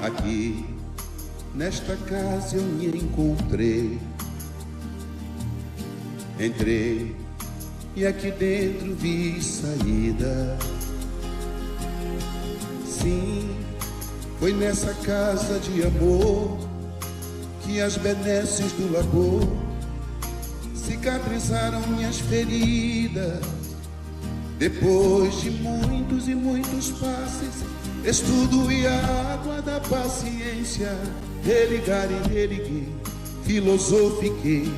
Aqui, nesta casa eu me encontrei. Entrei e aqui dentro vi saída. Sim, foi nessa casa de amor que as benesses do labor cicatrizaram minhas feridas. Depois de muitos e muitos passes, estudo e a água da paciência, religar e religuei, filosofiquei,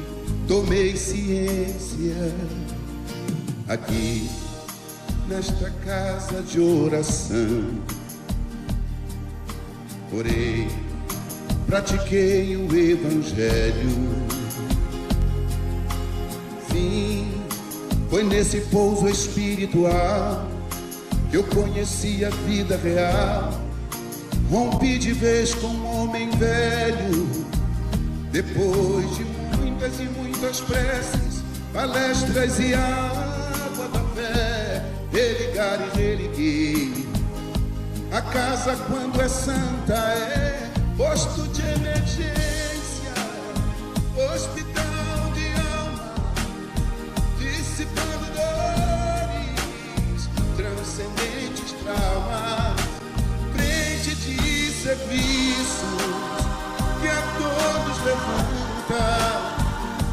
tomei ciência. Aqui, nesta casa de oração, orei, pratiquei o evangelho. Sim, foi nesse pouso espiritual que eu conheci a vida real. Rompi de vez com um homem velho. Depois de muitas e muitas preces, palestras e água da fé, religar e religuei. A casa, quando é santa, é posto de emergência, hospital de alma, dissipando dores, transcendentes traumas, frente de serviços que a todos levanta,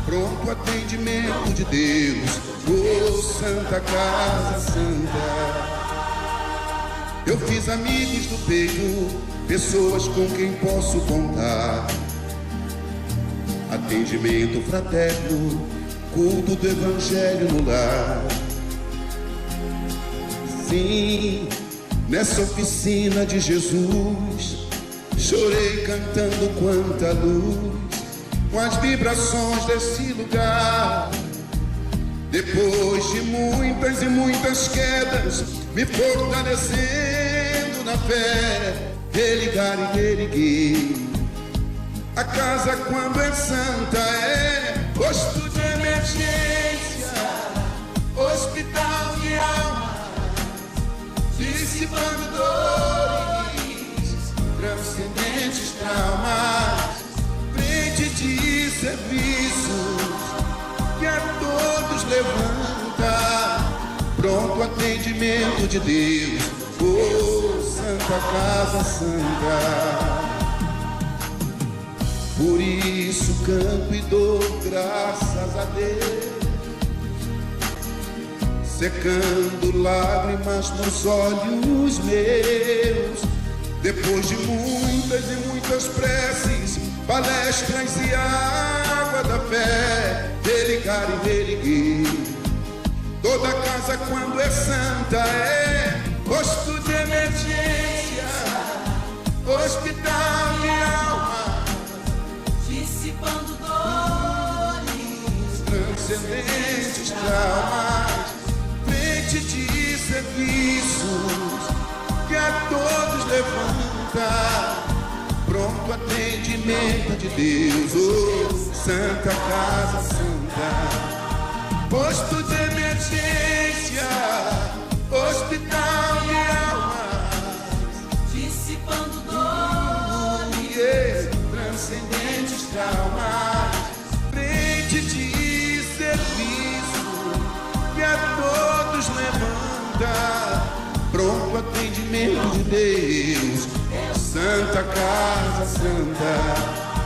pronto atendimento de Deus, oh Santa Casa Santa. Eu fiz amigos do peito, pessoas com quem posso contar. Atendimento fraterno, culto do evangelho no lar. Sim, nessa oficina de Jesus, chorei cantando quanta luz, com as vibrações desse lugar. Depois de muitas e muitas quedas, me fortalecendo na fé, religar e religuei. A casa, quando é santa, é posto de emergência, hospital de alma, dissipando dores, transcendentes traumas, frente de serviços que a todos levanta, pronto atendimento de Deus, oh Santa Casa Santa. Por isso canto e dou graças a Deus, secando lágrimas nos olhos meus. Depois de muitas e muitas preces, palestras e água da fé, religar e religuei. Toda casa, quando é santa, é posto de emergência, hospital de alma, dissipando dores, transcendentes traumas, frente de serviços que a todos levanta, pronto atendimento de Deus, oh Santa Casa Santa. Posto de emergência, hospital de almas, dissipando dores, transcendentes traumas, frente de serviço que a todos levanta, pronto atendimento de Deus, Santa Casa Santa.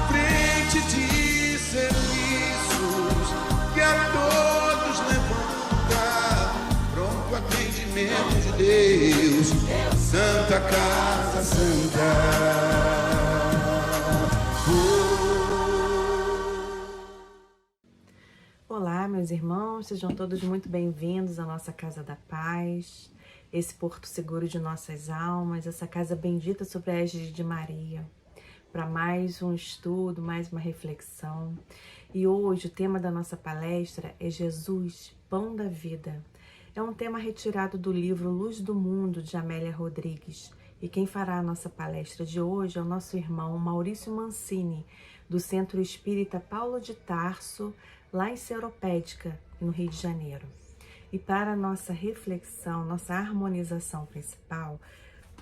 Frente de serviços que a todos levanta, pronto atendimento de Deus, Santa Casa Santa. Olá, meus irmãos, sejam todos muito bem-vindos à nossa Casa da Paz, esse porto seguro de nossas almas, essa casa bendita sobre a égide de Maria, para mais um estudo, mais uma reflexão. E hoje o tema da nossa palestra é Jesus, Pão da Vida. É um tema retirado do livro Luz do Mundo, de Amélia Rodrigues. E quem fará a nossa palestra de hoje é o nosso irmão Maurício Mancini, do Centro Espírita Paulo de Tarso, lá em Seropédica, no Rio de Janeiro. E para a nossa reflexão, nossa harmonização principal,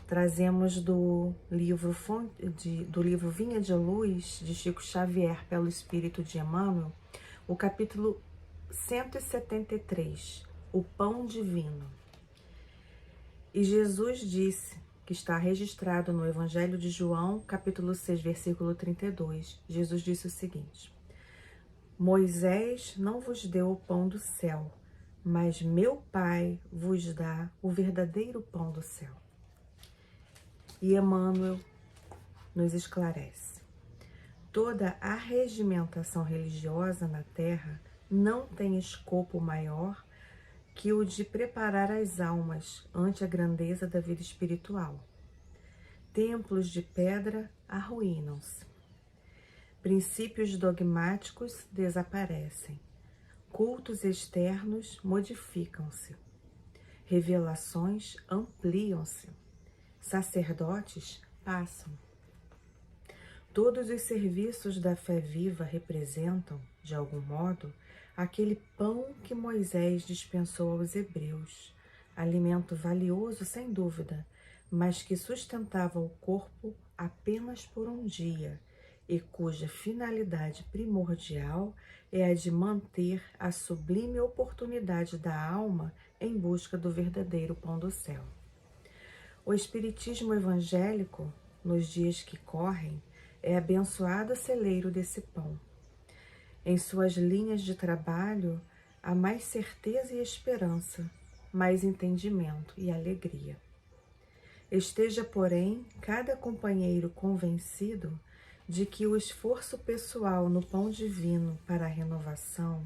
Trazemos do livro Vinha de Luz, de Chico Xavier, pelo Espírito de Emmanuel, o capítulo 173, o Pão Divino. E Jesus disse, que está registrado no Evangelho de João, capítulo 6, versículo 32, Jesus disse o seguinte: Moisés não vos deu o pão do céu, mas meu Pai vos dá o verdadeiro pão do céu. E Emmanuel nos esclarece: toda arregimentação religiosa na Terra não tem escopo maior que o de preparar as almas ante a grandeza da vida espiritual. Templos de pedra arruinam-se. Princípios dogmáticos desaparecem. Cultos externos modificam-se. Revelações ampliam-se. Sacerdotes passam. Todos os serviços da fé viva representam, de algum modo, aquele pão que Moisés dispensou aos hebreus, alimento valioso sem dúvida, mas que sustentava o corpo apenas por um dia e cuja finalidade primordial é a de manter a sublime oportunidade da alma em busca do verdadeiro pão do céu. O espiritismo evangélico, nos dias que correm, é abençoado celeiro desse pão. Em suas linhas de trabalho, há mais certeza e esperança, mais entendimento e alegria. Esteja, porém, cada companheiro convencido de que o esforço pessoal no pão divino para a renovação,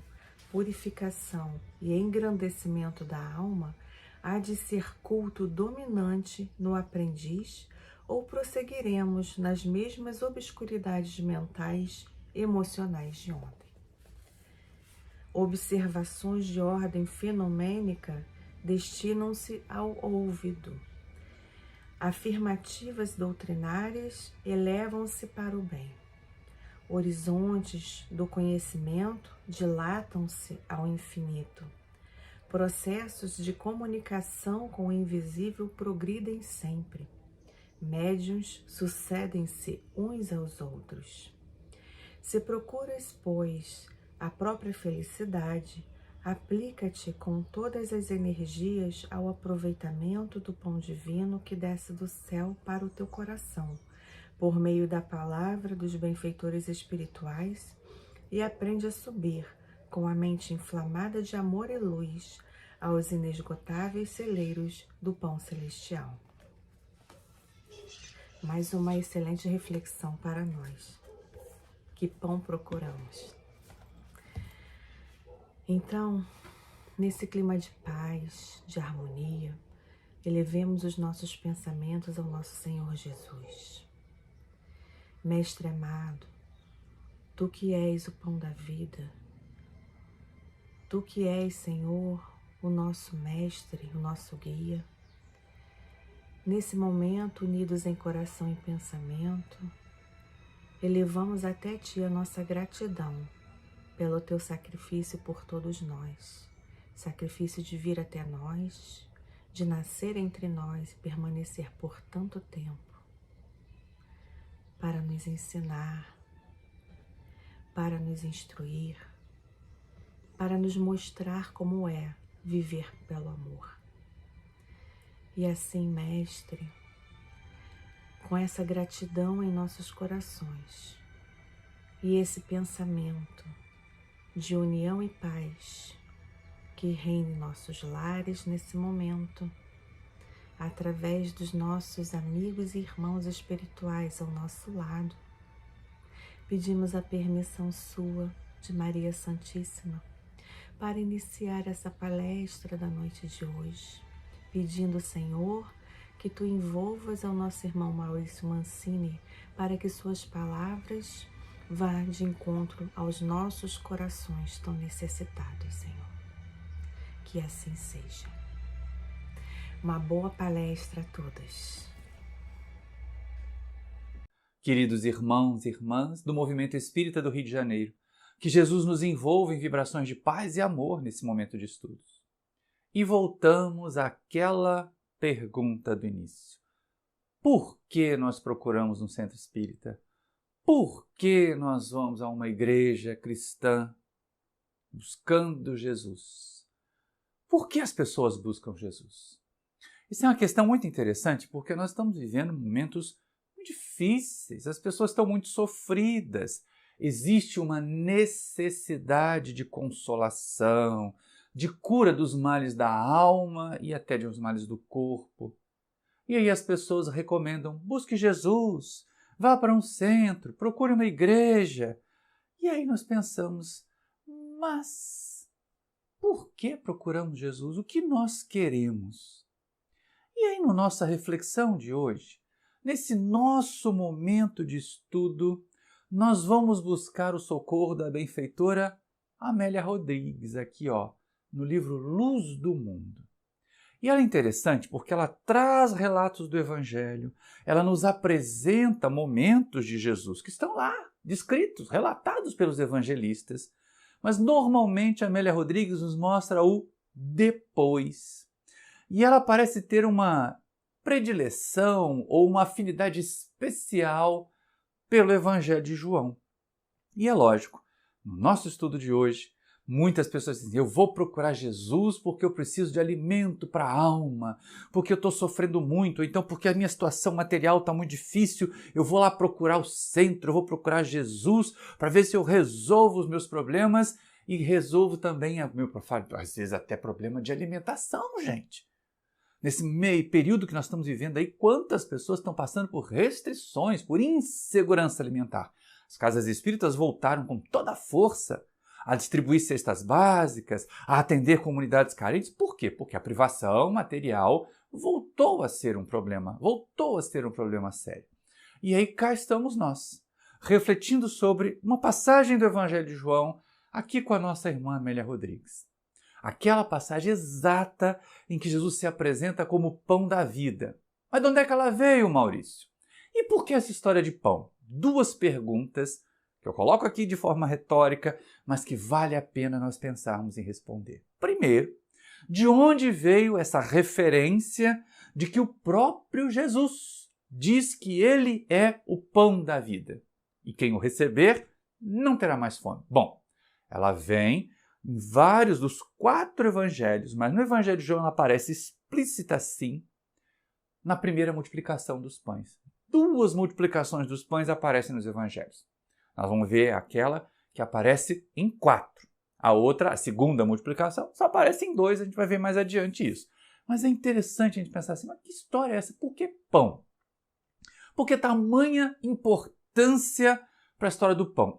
purificação e engrandecimento da alma há de ser culto dominante no aprendiz, ou prosseguiremos nas mesmas obscuridades mentais e emocionais de ontem. Observações de ordem fenomênica destinam-se ao ouvido. Afirmativas doutrinárias elevam-se para o bem. Horizontes do conhecimento dilatam-se ao infinito. Processos de comunicação com o invisível progridem sempre. Médiuns sucedem-se uns aos outros. Se procuras, pois, a própria felicidade, aplica-te com todas as energias ao aproveitamento do pão divino que desce do céu para o teu coração, por meio da palavra dos benfeitores espirituais, e aprende a subir, com a mente inflamada de amor e luz, aos inesgotáveis celeiros do pão celestial. Mais uma excelente reflexão para nós. Que pão procuramos? Então, nesse clima de paz, de harmonia, elevemos os nossos pensamentos ao nosso Senhor Jesus. Mestre amado, Tu que és o pão da vida, Tu que és, Senhor, o nosso mestre, o nosso guia, nesse momento, unidos em coração e pensamento, elevamos até Ti a nossa gratidão pelo Teu sacrifício por todos nós, sacrifício de vir até nós, de nascer entre nós e permanecer por tanto tempo, para nos ensinar, para nos instruir, para nos mostrar como é viver pelo amor. E assim, Mestre, com essa gratidão em nossos corações e esse pensamento de união e paz que reine em nossos lares nesse momento, através dos nossos amigos e irmãos espirituais ao nosso lado, pedimos a permissão Sua, de Maria Santíssima, para iniciar essa palestra da noite de hoje, pedindo, Senhor, que Tu envolvas ao nosso irmão Maurício Mancini, para que suas palavras vá de encontro aos nossos corações tão necessitados, Senhor. Que assim seja. Uma boa palestra a todas. Queridos irmãos e irmãs do Movimento Espírita do Rio de Janeiro, que Jesus nos envolva em vibrações de paz e amor nesse momento de estudos. E voltamos àquela pergunta do início. Por que nós procuramos um centro espírita? Por que nós vamos a uma igreja cristã buscando Jesus? Por que as pessoas buscam Jesus? Isso é uma questão muito interessante porque nós estamos vivendo momentos muito difíceis, as pessoas estão muito sofridas, existe uma necessidade de consolação, de cura dos males da alma e até de uns males do corpo. E aí as pessoas recomendam, busque Jesus, vá para um centro, procure uma igreja. E aí nós pensamos, mas por que procuramos Jesus? O que nós queremos? E aí, na nossa reflexão de hoje, nesse nosso momento de estudo, nós vamos buscar o socorro da benfeitora Amélia Rodrigues, aqui no livro Luz do Mundo. E ela é interessante porque ela traz relatos do Evangelho, ela nos apresenta momentos de Jesus que estão lá, descritos, relatados pelos evangelistas, mas normalmente a Amélia Rodrigues nos mostra o depois. E ela parece ter uma predileção ou uma afinidade especial pelo Evangelho de João. E é lógico, no nosso estudo de hoje, muitas pessoas dizem, eu vou procurar Jesus porque eu preciso de alimento para a alma, porque eu estou sofrendo muito, ou então porque a minha situação material está muito difícil, eu vou lá procurar o centro, eu vou procurar Jesus para ver se eu resolvo os meus problemas e resolvo também, às vezes até problema de alimentação, gente. Nesse meio período que nós estamos vivendo aí, quantas pessoas estão passando por restrições, por insegurança alimentar? As casas espíritas voltaram com toda a força a distribuir cestas básicas, a atender comunidades carentes. Por quê? Porque a privação material voltou a ser um problema, sério. E aí cá estamos nós, refletindo sobre uma passagem do Evangelho de João, aqui com a nossa irmã Amélia Rodrigues. Aquela passagem exata em que Jesus se apresenta como o pão da vida. Mas de onde é que ela veio, Maurício? E por que essa história de pão? Duas perguntas que eu coloco aqui de forma retórica, mas que vale a pena nós pensarmos em responder. Primeiro, de onde veio essa referência de que o próprio Jesus diz que ele é o pão da vida? E quem o receber não terá mais fome. Bom, ela vem em vários dos 4 evangelhos, mas no Evangelho de João ela aparece explícita assim na primeira multiplicação dos pães. 2 multiplicações dos pães aparecem nos evangelhos. Nós vamos ver aquela que aparece em 4. A outra, a segunda multiplicação, só aparece em 2, a gente vai ver mais adiante isso. Mas é interessante a gente pensar assim, mas que história é essa? Por que pão? Por que tamanha importância para a história do pão?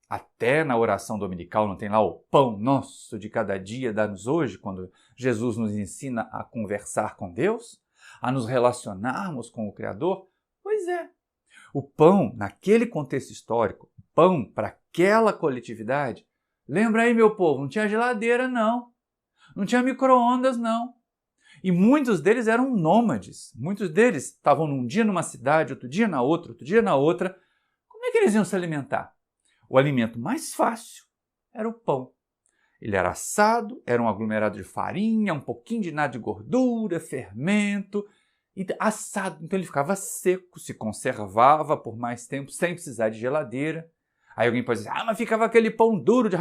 Até na oração dominical não tem lá o pão nosso de cada dia dá-nos hoje, quando Jesus nos ensina a conversar com Deus, a nos relacionarmos com o Criador? Pois é. O pão, naquele contexto histórico, o pão para aquela coletividade, lembra aí, meu povo, não tinha geladeira, não. Não tinha micro-ondas, não. E muitos deles eram nômades. Muitos deles estavam num dia numa cidade, outro dia na outra, outro dia na outra. Como é que eles iam se alimentar? O alimento mais fácil era o pão. Ele era assado, era um aglomerado de farinha, um pouquinho de nada de gordura, fermento, e assado. Então ele ficava seco, se conservava por mais tempo, sem precisar de geladeira. Aí alguém pode dizer, mas ficava aquele pão duro de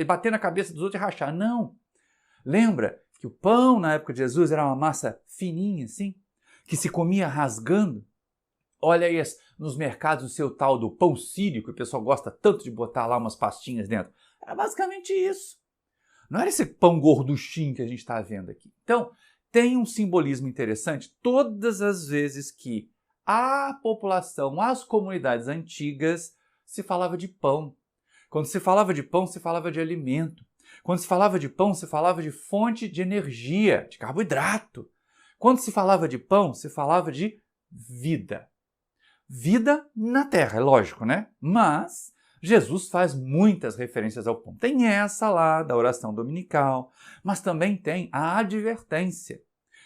bater na cabeça dos outros e rachar. Não! Lembra que o pão na época de Jesus era uma massa fininha assim, que se comia rasgando? Olha aí nos mercados o seu tal do pão sírio, que o pessoal gosta tanto de botar lá umas pastinhas dentro. Era basicamente isso. Não era esse pão gorduchinho que a gente está vendo aqui. Então, tem um simbolismo interessante todas as vezes que a população, as comunidades antigas, se falava de pão. Quando se falava de pão, se falava de alimento. Quando se falava de pão, se falava de fonte de energia, de carboidrato. Quando se falava de pão, se falava de vida. Vida na terra, é lógico, né? Mas Jesus faz muitas referências ao pão. Tem essa lá da oração dominical, mas também tem a advertência.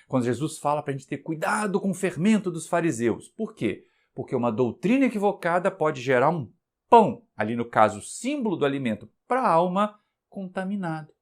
Quando Jesus fala para a gente ter cuidado com o fermento dos fariseus. Por quê? Porque uma doutrina equivocada pode gerar um pão, ali no caso, símbolo do alimento para a alma, contaminado.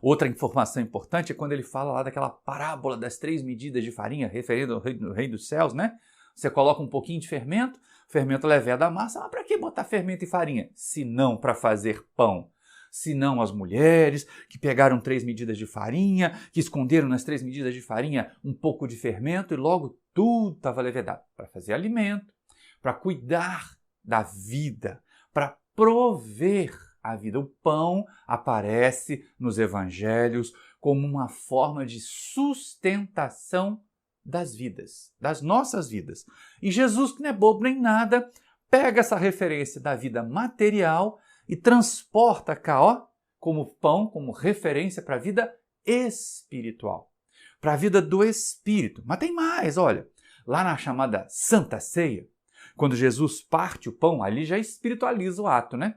Outra informação importante é quando ele fala lá daquela parábola das 3 medidas de farinha, referindo ao reino dos céus, né? Você coloca um pouquinho de fermento, o fermento leveda a massa, mas para que botar fermento e farinha? Se não para fazer pão. Se não as mulheres que pegaram 3 medidas de farinha, que esconderam nas 3 medidas de farinha um pouco de fermento e logo tudo estava levedado. Para fazer alimento, para cuidar da vida, para prover a vida. O pão aparece nos evangelhos como uma forma de sustentação das vidas, das nossas vidas. E Jesus, que não é bobo nem nada, pega essa referência da vida material e transporta cá, ó, como pão, como referência para a vida espiritual, para a vida do Espírito. Mas tem mais, olha, lá na chamada Santa Ceia, quando Jesus parte o pão, ali já espiritualiza o ato, né?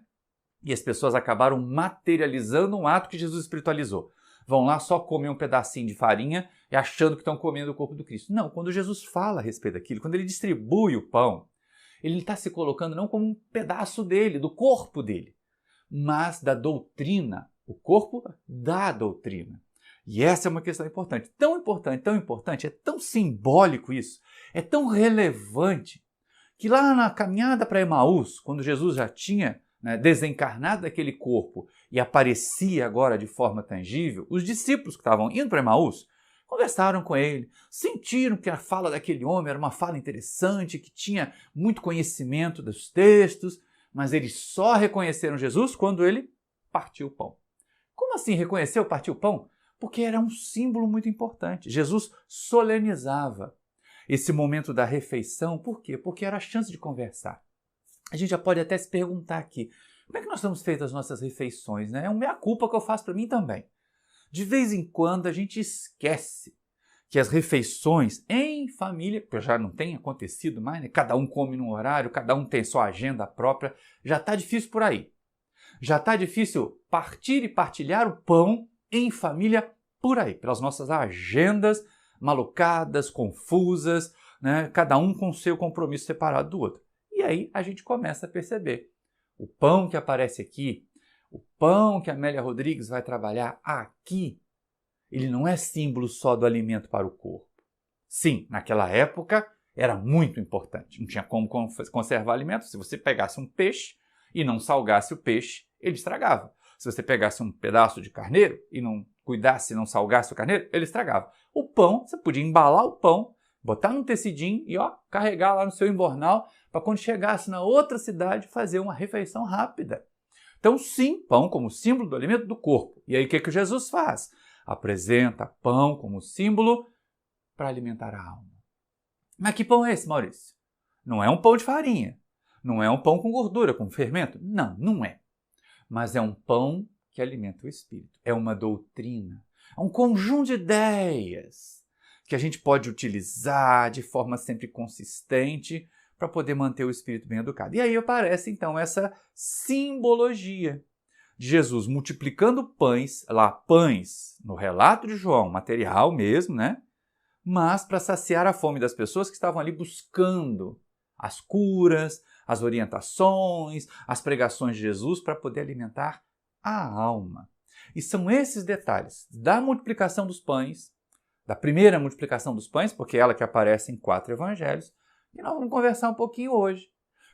E as pessoas acabaram materializando um ato que Jesus espiritualizou. Vão lá, só comem um pedacinho de farinha e achando que estão comendo o corpo do Cristo. Não, quando Jesus fala a respeito daquilo, quando ele distribui o pão, ele está se colocando não como um pedaço dele, do corpo dele, mas da doutrina, o corpo da doutrina. E essa é uma questão importante, tão importante, é tão simbólico isso, é tão relevante, que lá na caminhada para Emaús, quando Jesus já tinha desencarnado daquele corpo e aparecia agora de forma tangível, os discípulos que estavam indo para Emaús conversaram com ele, sentiram que a fala daquele homem era uma fala interessante, que tinha muito conhecimento dos textos, mas eles só reconheceram Jesus quando ele partiu o pão. Como assim reconheceu, partiu o pão? Porque era um símbolo muito importante. Jesus solenizava esse momento da refeição. Por quê? Porque era a chance de conversar. A gente já pode até se perguntar aqui, como é que nós estamos feitas as nossas refeições, né? É uma meia-culpa que eu faço para mim também. De vez em quando a gente esquece que as refeições em família, que já não tem acontecido mais, né? Cada um come num horário, cada um tem sua agenda própria, já está difícil por aí. Já está difícil partir e partilhar o pão em família por aí, pelas nossas agendas malucadas, confusas, né? Cada um com o seu compromisso separado do outro. E aí a gente começa a perceber. O pão que aparece aqui, o pão que a Amélia Rodrigues vai trabalhar aqui, ele não é símbolo só do alimento para o corpo. Sim, naquela época era muito importante. Não tinha como conservar alimento. Se você pegasse um peixe e não salgasse o peixe, ele estragava. Se você pegasse um pedaço de carneiro e não cuidasse, não salgasse o carneiro, ele estragava. O pão, você podia embalar o pão, botar num tecidinho e carregar lá no seu embornal para quando chegasse na outra cidade fazer uma refeição rápida. Então sim, pão como símbolo do alimento do corpo. E aí o que Jesus faz? Apresenta pão como símbolo para alimentar a alma. Mas que pão é esse, Maurício? Não é um pão de farinha, não é um pão com gordura, com fermento. Não, não é. Mas é um pão que alimenta o espírito. É uma doutrina, é um conjunto de ideias que a gente pode utilizar de forma sempre consistente para poder manter o espírito bem educado. E aí aparece então essa simbologia de Jesus multiplicando pães no relato de João, material mesmo, né? Mas para saciar a fome das pessoas que estavam ali buscando as curas, as orientações, as pregações de Jesus para poder alimentar a alma. E são esses detalhes da multiplicação dos pães, da primeira multiplicação dos pães, porque é ela que aparece em 4 evangelhos, que nós vamos conversar um pouquinho hoje,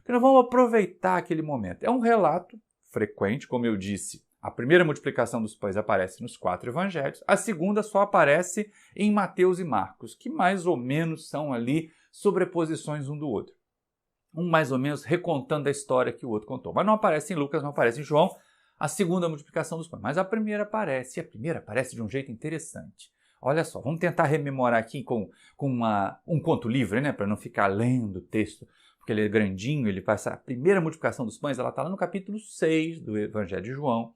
que nós vamos aproveitar aquele momento. É um relato frequente, como eu disse, a primeira multiplicação dos pães aparece nos 4 evangelhos, a segunda só aparece em Mateus e Marcos, que mais ou menos são ali sobreposições um do outro. Um mais ou menos recontando a história que o outro contou. Mas não aparece em Lucas, não aparece em João, a segunda multiplicação dos pães. Mas a primeira aparece, e a primeira aparece de um jeito interessante. Olha só, vamos tentar rememorar aqui com um conto livre, né, para não ficar lendo o texto, porque ele é grandinho, ele passa a primeira multiplicação dos pães, ela está lá no capítulo 6 do Evangelho de João,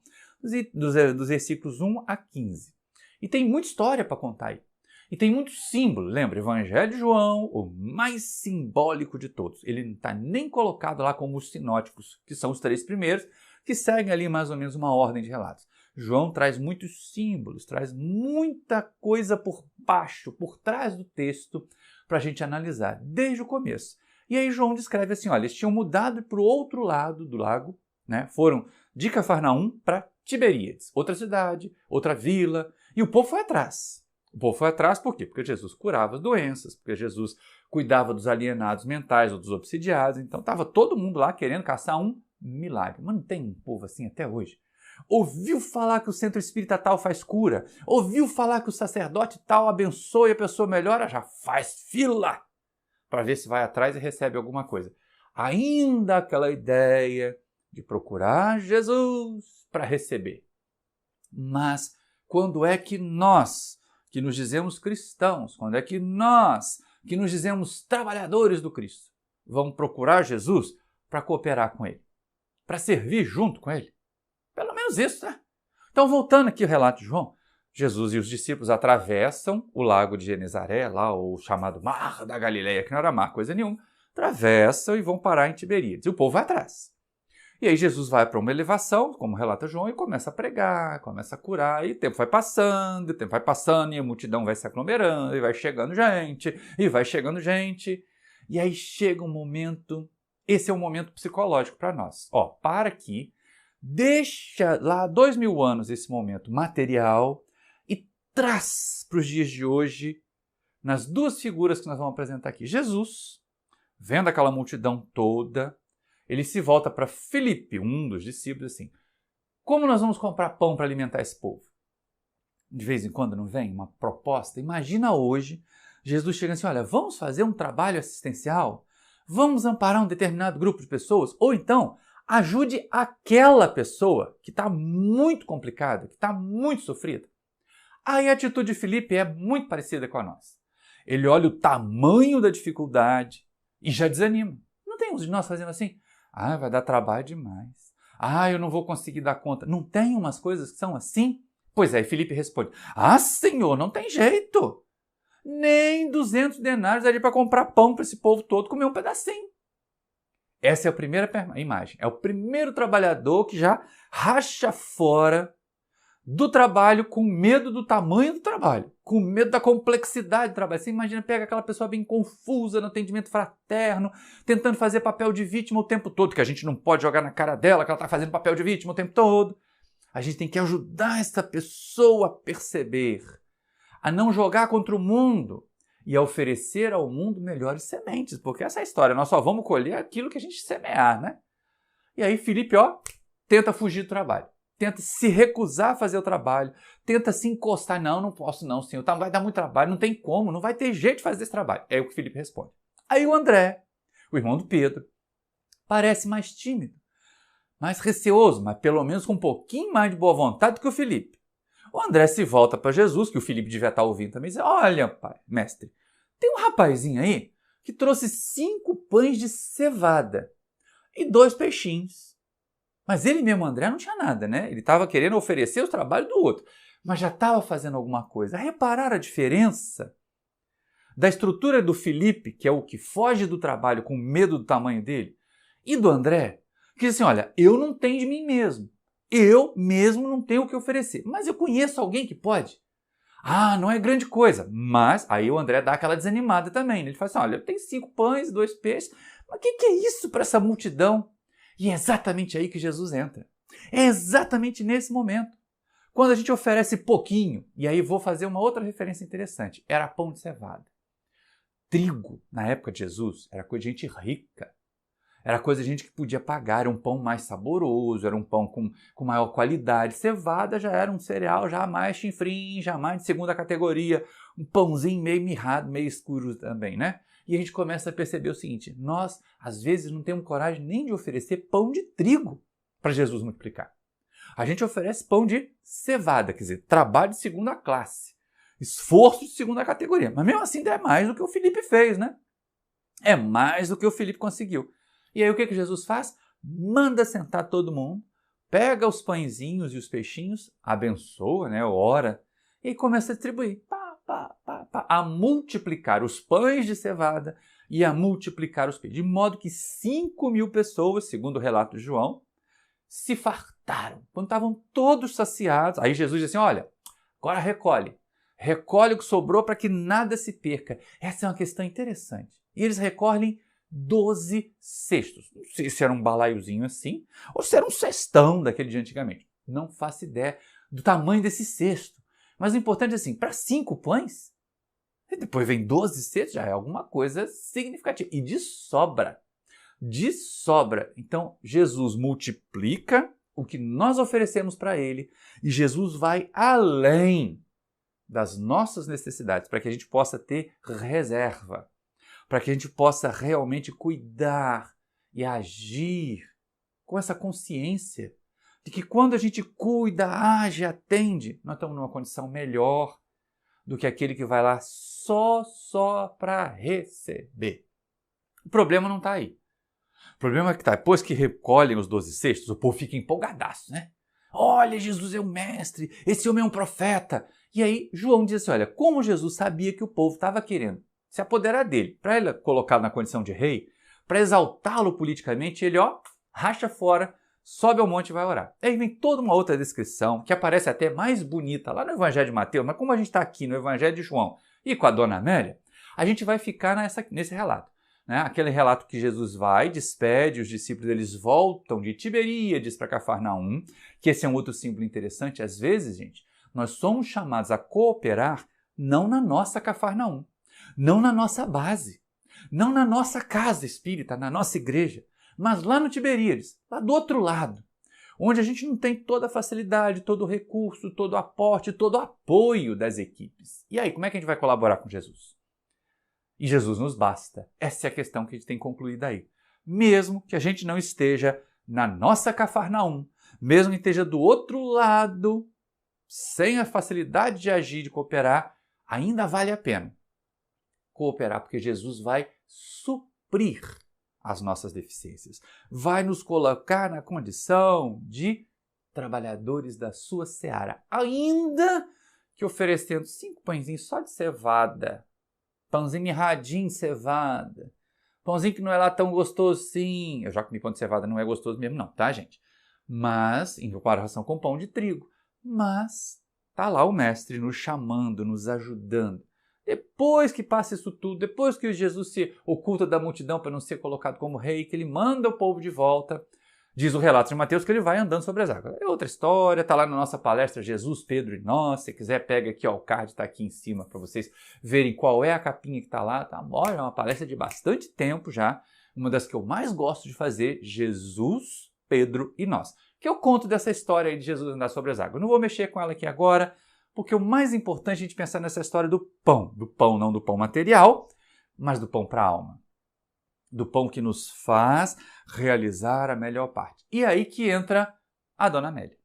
dos versículos 1 a 15. E tem muita história para contar aí. E tem muito símbolo, lembra? Evangelho de João, o mais simbólico de todos. Ele não está nem colocado lá como os sinóticos, que são os 3 primeiros, que seguem ali mais ou menos uma ordem de relatos. João traz muitos símbolos, traz muita coisa por baixo, por trás do texto, para a gente analisar, desde o começo. E aí João descreve assim, olha, eles tinham mudado para o outro lado do lago, né? Foram de Cafarnaum para Tiberíades, outra cidade, outra vila, e o povo foi atrás. O povo foi atrás por quê? Porque Jesus curava as doenças, porque Jesus cuidava dos alienados mentais ou dos obsidiados, então estava todo mundo lá querendo caçar um milagre. Mas não tem um povo assim até hoje? Ouviu falar que o centro espírita tal faz cura? Ouviu falar que o sacerdote tal abençoa e a pessoa melhora? Já faz fila para ver se vai atrás e recebe alguma coisa. Ainda aquela ideia de procurar Jesus para receber. Mas quando é que nós, que nos dizemos cristãos, quando é que nós, que nos dizemos trabalhadores do Cristo, vamos procurar Jesus para cooperar com Ele, para servir junto com Ele? Pelo menos isso, né? Então, voltando aqui ao relato de João, Jesus e os discípulos atravessam o lago de Genezaré, lá o chamado Mar da Galileia, que não era mar coisa nenhuma, atravessam e vão parar em Tiberíades. E o povo vai atrás. E aí Jesus vai para uma elevação, como relata João, e começa a pregar, começa a curar, e o tempo vai passando, e a multidão vai se aglomerando, e vai chegando gente, e aí chega um momento, esse é um momento psicológico para nós. Ó, para aqui, deixa lá 2000 anos esse momento material e traz para os dias de hoje, nas duas figuras que nós vamos apresentar aqui. Jesus, vendo aquela multidão toda, ele se volta para Filipe, um dos discípulos, assim, como nós vamos comprar pão para alimentar esse povo? De vez em quando não vem uma proposta? Imagina hoje, Jesus chega assim, olha, vamos fazer um trabalho assistencial? Vamos amparar um determinado grupo de pessoas? Ou então, ajude aquela pessoa que está muito complicada, que está muito sofrida. Aí a atitude de Filipe é muito parecida com a nossa. Ele olha o tamanho da dificuldade e já desanima. Não tem uns de nós fazendo assim? Ah, vai dar trabalho demais. Ah, eu não vou conseguir dar conta. Não tem umas coisas que são assim? Pois é, Filipe responde, ah, Senhor, não tem jeito. Nem 200 denários daria para comprar pão para esse povo todo comer um pedacinho. Essa é a primeira imagem. É o primeiro trabalhador que já racha fora do trabalho com medo do tamanho do trabalho, com medo da complexidade do trabalho. Você imagina, pega aquela pessoa bem confusa no atendimento fraterno, tentando fazer papel de vítima o tempo todo, que a gente não pode jogar na cara dela que ela está fazendo papel de vítima o tempo todo. A gente tem que ajudar essa pessoa a perceber, a não jogar contra o mundo e a oferecer ao mundo melhores sementes, porque essa é a história, nós só vamos colher aquilo que a gente semear, né? E aí Filipe, tenta fugir do trabalho. Tenta se recusar a fazer o trabalho, tenta se encostar. Não posso não, senhor, vai dar muito trabalho, não tem como, não vai ter jeito de fazer esse trabalho. É o que Filipe responde. Aí o André, o irmão do Pedro, parece mais tímido, mais receoso, mas pelo menos com um pouquinho mais de boa vontade do que o Filipe. O André se volta para Jesus, que o Filipe devia estar ouvindo também, e diz, olha, pai, mestre, tem um rapazinho aí que trouxe 5 pães de cevada e 2 peixinhos. Mas ele mesmo, André, não tinha nada, né? Ele estava querendo oferecer o trabalho do outro, mas já estava fazendo alguma coisa. Repararam a diferença da estrutura do Filipe, que é o que foge do trabalho com medo do tamanho dele, e do André, que diz assim, olha, eu não tenho de mim mesmo. Eu mesmo não tenho o que oferecer, mas eu conheço alguém que pode. Ah, não é grande coisa, mas aí o André dá aquela desanimada também. Né? Ele fala assim, olha, eu tenho 5 pães e 2 peixes, mas o que é isso para essa multidão? E é exatamente aí que Jesus entra. É exatamente nesse momento. Quando a gente oferece pouquinho, e aí vou fazer uma outra referência interessante, era pão de cevada. Trigo, na época de Jesus, era coisa de gente rica. Era coisa de gente que podia pagar, era um pão mais saboroso, era um pão com maior qualidade. Cevada já era um cereal já mais chinfrim, já mais de segunda categoria, um pãozinho meio mirrado, meio escuro também, né? E a gente começa a perceber o seguinte, nós, às vezes, não temos coragem nem de oferecer pão de trigo para Jesus multiplicar. A gente oferece pão de cevada, quer dizer, trabalho de segunda classe, esforço de segunda categoria. Mas mesmo assim é mais do que o Filipe fez, né? É mais do que o Filipe conseguiu. E aí o que Jesus faz? Manda sentar todo mundo, pega os pãezinhos e os peixinhos, abençoa, né? Ora, e começa a distribuir. A multiplicar os pães de cevada e a multiplicar os peixes. De modo que 5.000 pessoas, segundo o relato de João, se fartaram. Quando estavam todos saciados, aí Jesus disse assim, olha, agora recolhe. Recolhe o que sobrou para que nada se perca. Essa é uma questão interessante. E eles recolhem 12 cestos. Não sei se era um balaiozinho assim, ou se era um cestão daquele de antigamente. Não faço ideia do tamanho desse cesto. Mas o importante é assim, para 5 pães, e depois vem 12 cestos, já é alguma coisa significativa. E de sobra. De sobra. Então, Jesus multiplica o que nós oferecemos para Ele e Jesus vai além das nossas necessidades para que a gente possa ter reserva, para que a gente possa realmente cuidar e agir com essa consciência de que quando a gente cuida, age, atende, nós estamos numa condição melhor do que aquele que vai lá só para receber. O problema não está aí. O problema é que depois que recolhem os 12 cestos, o povo fica empolgadaço, né? Olha, Jesus é um mestre, esse homem é um profeta. E aí João diz assim, olha, como Jesus sabia que o povo estava querendo se apoderar dele, para ele colocá-lo na condição de rei, para exaltá-lo politicamente, ele, racha fora, sobe ao monte e vai orar. Aí vem toda uma outra descrição, que aparece até mais bonita lá no Evangelho de Mateus, mas como a gente está aqui no Evangelho de João e com a Dona Amélia, a gente vai ficar nesse relato. Né? Aquele relato que Jesus vai, despede, os discípulos eles voltam de Tiberíades para Cafarnaum, que esse é um outro símbolo interessante. Às vezes, gente, nós somos chamados a cooperar não na nossa Cafarnaum, não na nossa base, não na nossa casa espírita, na nossa igreja, mas lá no Tiberíades, lá do outro lado, onde a gente não tem toda a facilidade, todo o recurso, todo o aporte, todo o apoio das equipes. E aí, como é que a gente vai colaborar com Jesus? E Jesus nos basta. Essa é a questão que a gente tem concluído aí. Mesmo que a gente não esteja na nossa Cafarnaum, mesmo que esteja do outro lado, sem a facilidade de agir, de cooperar, ainda vale a pena cooperar, porque Jesus vai suprir as nossas deficiências. Vai nos colocar na condição de trabalhadores da sua seara, ainda que oferecendo 5 pãezinhos só de cevada, pãozinho mirradinho de cevada, pãozinho que não é lá tão gostoso assim. Eu já comi pão de cevada, não é gostoso mesmo não, tá, gente? Mas, em comparação com pão de trigo. Mas, tá lá o mestre nos chamando, nos ajudando. Depois que passa isso tudo, depois que Jesus se oculta da multidão para não ser colocado como rei, que ele manda o povo de volta, diz o relato de Mateus que ele vai andando sobre as águas. É outra história, está lá na nossa palestra Jesus, Pedro e Nós. Se quiser, pega aqui, o card está aqui em cima para vocês verem qual é a capinha que está lá. Tá? É uma palestra de bastante tempo já, uma das que eu mais gosto de fazer, Jesus, Pedro e Nós. Que eu conto dessa história aí de Jesus andar sobre as águas. Não vou mexer com ela aqui agora, porque o mais importante é a gente pensar nessa história do pão não do pão material, mas do pão para a alma. Do pão que nos faz realizar a melhor parte. E aí que entra a Dona Amélia.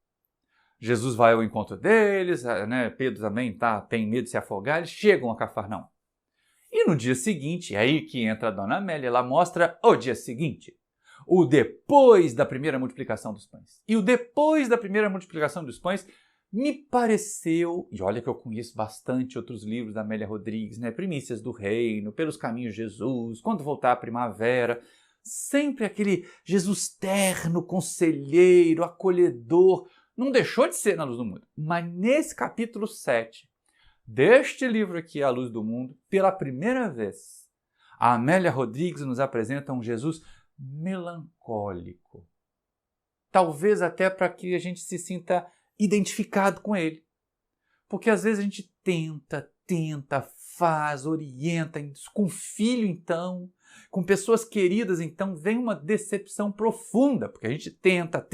Jesus vai ao encontro deles, né? Pedro também tem medo de se afogar, eles chegam a Cafarnaum. E no dia seguinte, é aí que entra a Dona Amélia, ela mostra o dia seguinte, o depois da primeira multiplicação dos pães. E o depois da primeira multiplicação dos pães me pareceu, e olha que eu conheço bastante outros livros da Amélia Rodrigues, né? Primícias do Reino, Pelos Caminhos de Jesus, Quando Voltar a Primavera, sempre aquele Jesus terno, conselheiro, acolhedor, não deixou de ser na Luz do Mundo. Mas nesse capítulo 7 deste livro aqui, A Luz do Mundo, pela primeira vez, a Amélia Rodrigues nos apresenta um Jesus melancólico. Talvez até para que a gente se sinta identificado com ele. Porque às vezes a gente tenta, faz, orienta, com filho então, com pessoas queridas então, vem uma decepção profunda, porque a gente tenta,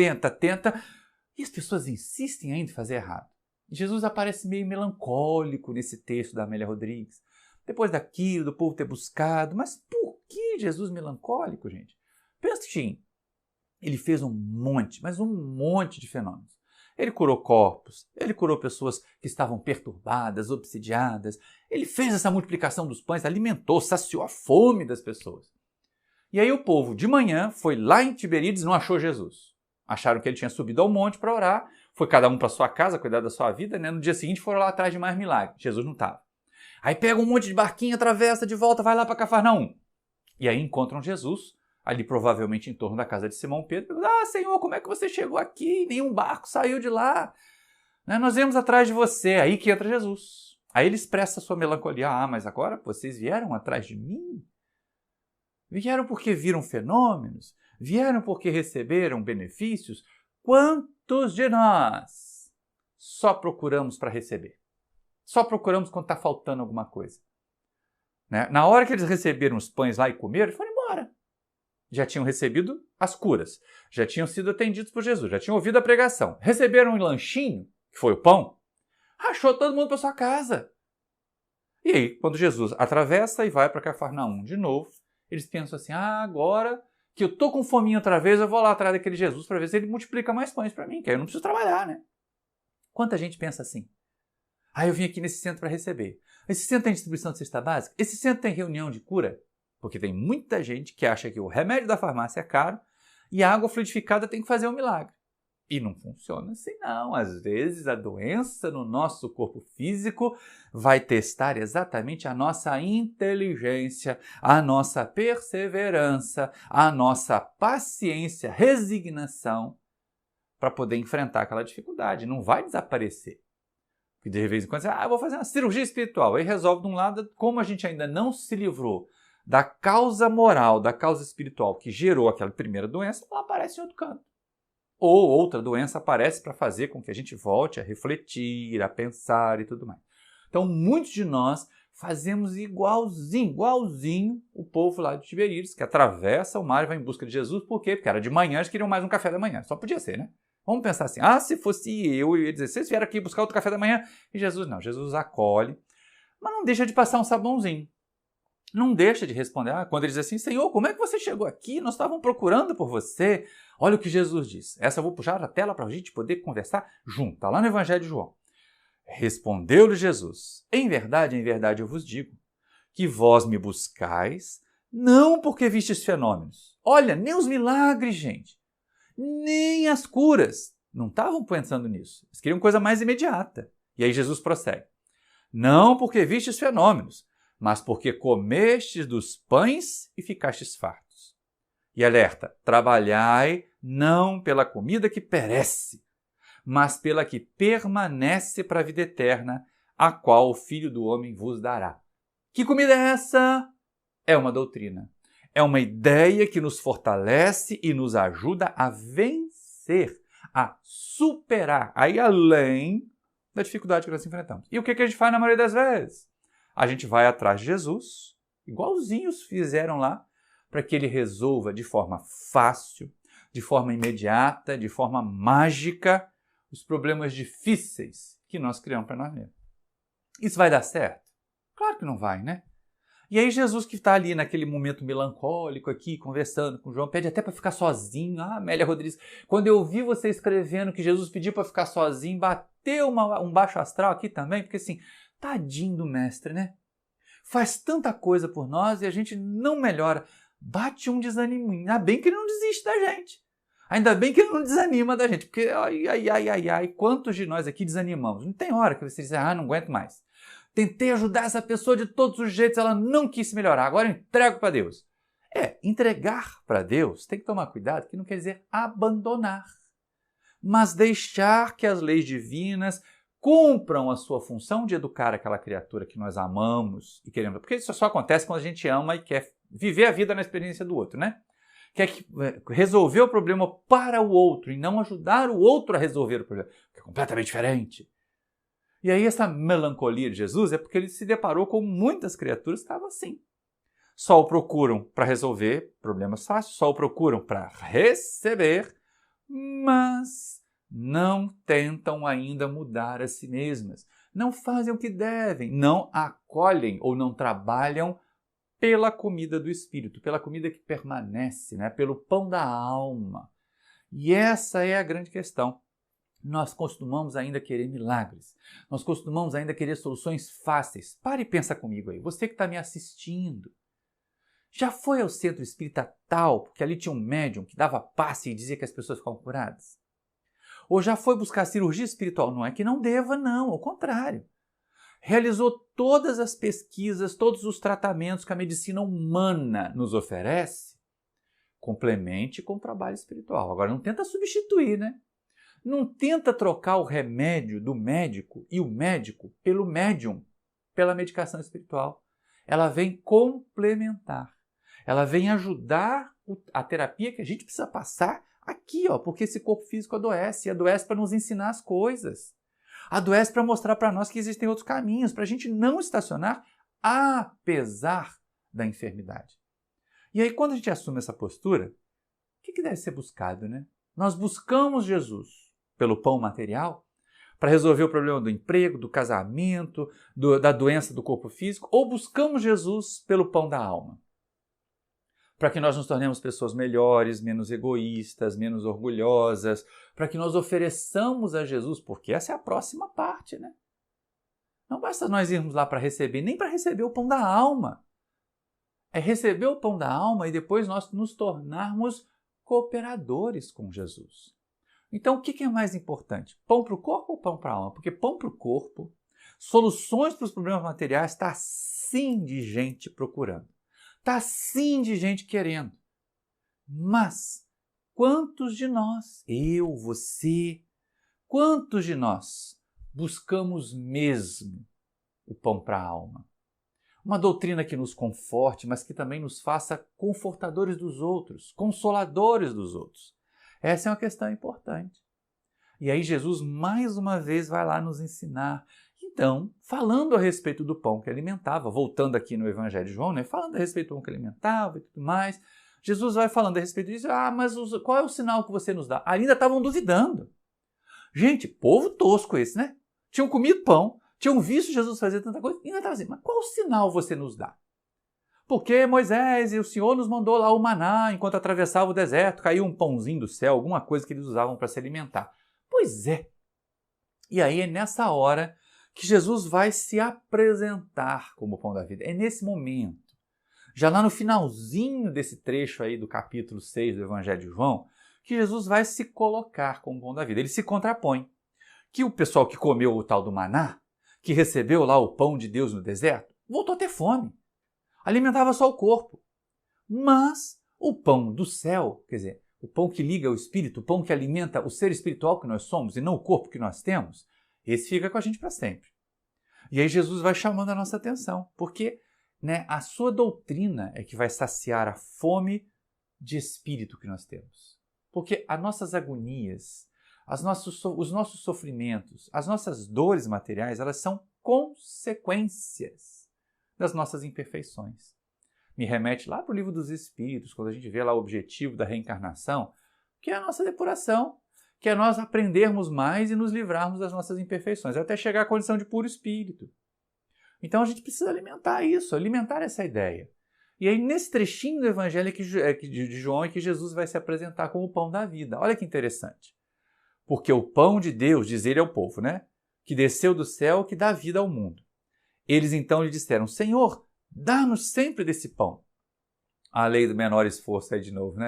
e as pessoas insistem ainda em fazer errado. E Jesus aparece meio melancólico nesse texto da Amélia Rodrigues. Depois daquilo, do povo ter buscado, mas por que Jesus melancólico, gente? Pensa que ele fez um monte de fenômenos. Ele curou corpos, ele curou pessoas que estavam perturbadas, obsidiadas. Ele fez essa multiplicação dos pães, alimentou, saciou a fome das pessoas. E aí o povo de manhã foi lá em Tiberíades e não achou Jesus. Acharam que ele tinha subido ao monte para orar, foi cada um para sua casa, cuidar da sua vida, né? No dia seguinte foram lá atrás de mais milagres. Jesus não estava. Aí pega um monte de barquinho, atravessa de volta, vai lá para Cafarnaum. E aí encontram Jesus, ali provavelmente em torno da casa de Simão Pedro. Senhor, como é que você chegou aqui? Nenhum barco saiu de lá. Nós viemos atrás de você. Aí que entra Jesus. Aí ele expressa a sua melancolia. Mas agora vocês vieram atrás de mim? Vieram porque viram fenômenos? Vieram porque receberam benefícios? Quantos de nós só procuramos para receber? Só procuramos quando está faltando alguma coisa. Né? Na hora que eles receberam os pães lá e comeram, eles foram embora. Já tinham recebido as curas, já tinham sido atendidos por Jesus, já tinham ouvido a pregação. Receberam um lanchinho, que foi o pão, rachou todo mundo para sua casa. E aí, quando Jesus atravessa e vai para Cafarnaum de novo, eles pensam assim, agora que eu tô com fominha outra vez, eu vou lá atrás daquele Jesus para ver se ele multiplica mais pães para mim, que aí eu não preciso trabalhar, né? Quanta gente pensa assim? Eu vim aqui nesse centro para receber. Esse centro tem distribuição de cesta básica? Esse centro tem reunião de cura? Porque tem muita gente que acha que o remédio da farmácia é caro e a água fluidificada tem que fazer um milagre. E não funciona assim não. Às vezes a doença no nosso corpo físico vai testar exatamente a nossa inteligência, a nossa perseverança, a nossa paciência, resignação para poder enfrentar aquela dificuldade. Não vai desaparecer. Porque de vez em quando você eu vou fazer uma cirurgia espiritual. Aí resolve de um lado, como a gente ainda não se livrou da causa moral, da causa espiritual que gerou aquela primeira doença, ela aparece em outro canto. Ou outra doença aparece para fazer com que a gente volte a refletir, a pensar e tudo mais. Então, muitos de nós fazemos igualzinho o povo lá de Tiberíades, que atravessa o mar e vai em busca de Jesus. Por quê? Porque era de manhã, eles queriam mais um café da manhã. Só podia ser, né? Vamos pensar assim, se fosse eu ia dizer, vocês vieram aqui buscar outro café da manhã? E Jesus não, Jesus acolhe, mas não deixa de passar um sabãozinho. Não deixa de responder, quando ele diz assim, Senhor, como é que você chegou aqui? Nós estávamos procurando por você. Olha o que Jesus diz. Essa eu vou puxar a tela para a gente poder conversar junto. Está lá no Evangelho de João. Respondeu-lhe Jesus, em verdade eu vos digo, que vós me buscais, não porque vistes fenômenos. Olha, nem os milagres, gente, nem as curas. Não estavam pensando nisso. Eles queriam coisa mais imediata. E aí Jesus prossegue. Não porque vistes fenômenos, mas porque comestes dos pães e ficastes fartos. E alerta, trabalhai não pela comida que perece, mas pela que permanece para a vida eterna, a qual o Filho do Homem vos dará. Que comida é essa? É uma doutrina. É uma ideia que nos fortalece e nos ajuda a vencer, a superar, a ir além da dificuldade que nós enfrentamos. E o que a gente faz na maioria das vezes? A gente vai atrás de Jesus, igualzinhos fizeram lá, para que ele resolva de forma fácil, de forma imediata, de forma mágica, os problemas difíceis que nós criamos para nós mesmos. Isso vai dar certo? Claro que não vai, né? E aí Jesus, que está ali naquele momento melancólico aqui, conversando com João, pede até para ficar sozinho. Amélia Rodrigues, quando eu vi você escrevendo que Jesus pediu para ficar sozinho, bateu um baixo astral aqui também, porque assim, tadinho do mestre, né? Faz tanta coisa por nós e a gente não melhora. Bate um desânimo. Ainda bem que ele não desiste da gente. Ainda bem que ele não desanima da gente. Porque, quantos de nós aqui desanimamos? Não tem hora que você diz, não aguento mais. Tentei ajudar essa pessoa de todos os jeitos, ela não quis se melhorar. Agora eu entrego para Deus. Entregar para Deus, tem que tomar cuidado, que não quer dizer abandonar. Mas deixar que as leis divinas cumpram a sua função de educar aquela criatura que nós amamos e queremos. Porque isso só acontece quando a gente ama e quer viver a vida na experiência do outro, né? Quer resolver o problema para o outro e não ajudar o outro a resolver o problema, que é completamente diferente. E aí essa melancolia de Jesus é porque ele se deparou com muitas criaturas que estavam assim. Só o procuram para resolver problemas fáceis, só o procuram para receber, mas não tentam ainda mudar a si mesmas, não fazem o que devem, não acolhem ou não trabalham pela comida do Espírito, pela comida que permanece, né? Pelo pão da alma. E essa é a grande questão. Nós costumamos ainda querer milagres, nós costumamos ainda querer soluções fáceis. Pare e pensa comigo aí, você que está me assistindo. Já foi ao centro espírita tal, porque ali tinha um médium que dava passe e dizia que as pessoas ficavam curadas? Ou já foi buscar cirurgia espiritual? Não é que não deva, não, ao contrário. Realizou todas as pesquisas, todos os tratamentos que a medicina humana nos oferece, complemente com o trabalho espiritual. Agora, não tenta substituir, né? Não tenta trocar o remédio do médico e o médico pelo médium, pela medicação espiritual. Ela vem complementar. Ela vem ajudar a terapia que a gente precisa passar aqui, ó, porque esse corpo físico adoece, e adoece para nos ensinar as coisas. Adoece para mostrar para nós que existem outros caminhos, para a gente não estacionar apesar da enfermidade. E aí, quando a gente assume essa postura, o que deve ser buscado, né? Nós buscamos Jesus pelo pão material para resolver o problema do emprego, do casamento, da doença do corpo físico, ou buscamos Jesus pelo pão da alma? Para que nós nos tornemos pessoas melhores, menos egoístas, menos orgulhosas, para que nós ofereçamos a Jesus, porque essa é a próxima parte, né? Não basta nós irmos lá para receber, nem para receber o pão da alma. É receber o pão da alma e depois nós nos tornarmos cooperadores com Jesus. Então, o que é mais importante? Pão para o corpo ou pão para a alma? Porque pão para o corpo, soluções para os problemas materiais, está sim de gente procurando. Está sim de gente querendo. Mas quantos de nós, eu, você, quantos de nós buscamos mesmo o pão para a alma? Uma doutrina que nos conforte, mas que também nos faça confortadores dos outros, consoladores dos outros. Essa é uma questão importante. E aí Jesus mais uma vez vai lá nos ensinar. Então, falando a respeito do pão que alimentava, voltando aqui no Evangelho de João, né? Falando a respeito do pão que alimentava e tudo mais, Jesus vai falando a respeito disso. Mas qual é o sinal que você nos dá? Ainda estavam duvidando. Gente, povo tosco esse, né? Tinham comido pão, tinham visto Jesus fazer tanta coisa, e ainda estavam assim, mas qual sinal você nos dá? Porque Moisés e o Senhor nos mandou lá o maná enquanto atravessava o deserto, caiu um pãozinho do céu, alguma coisa que eles usavam para se alimentar. Pois é. E aí é nessa hora que Jesus vai se apresentar como o pão da vida. É nesse momento, já lá no finalzinho desse trecho aí do capítulo 6 do Evangelho de João, que Jesus vai se colocar como o pão da vida. Ele se contrapõe. Que o pessoal que comeu o tal do maná, que recebeu lá o pão de Deus no deserto, voltou a ter fome. Alimentava só o corpo. Mas o pão do céu, quer dizer, o pão que liga o espírito, o pão que alimenta o ser espiritual que nós somos e não o corpo que nós temos, esse fica com a gente para sempre. E aí Jesus vai chamando a nossa atenção, porque a sua doutrina é que vai saciar a fome de espírito que nós temos. Porque as nossas agonias, os nossos sofrimentos, as nossas dores materiais, elas são consequências das nossas imperfeições. Me remete lá para o livro dos Espíritos, quando a gente vê lá o objetivo da reencarnação, que é a nossa depuração, que é nós aprendermos mais e nos livrarmos das nossas imperfeições, até chegar à condição de puro espírito. Então a gente precisa alimentar isso, alimentar essa ideia. E aí nesse trechinho do Evangelho de João é que Jesus vai se apresentar como o pão da vida. Olha que interessante. Porque o pão de Deus, diz ele ao povo, que desceu do céu, que dá vida ao mundo. Eles então lhe disseram, Senhor, dá-nos sempre desse pão. A lei do menor esforço aí de novo,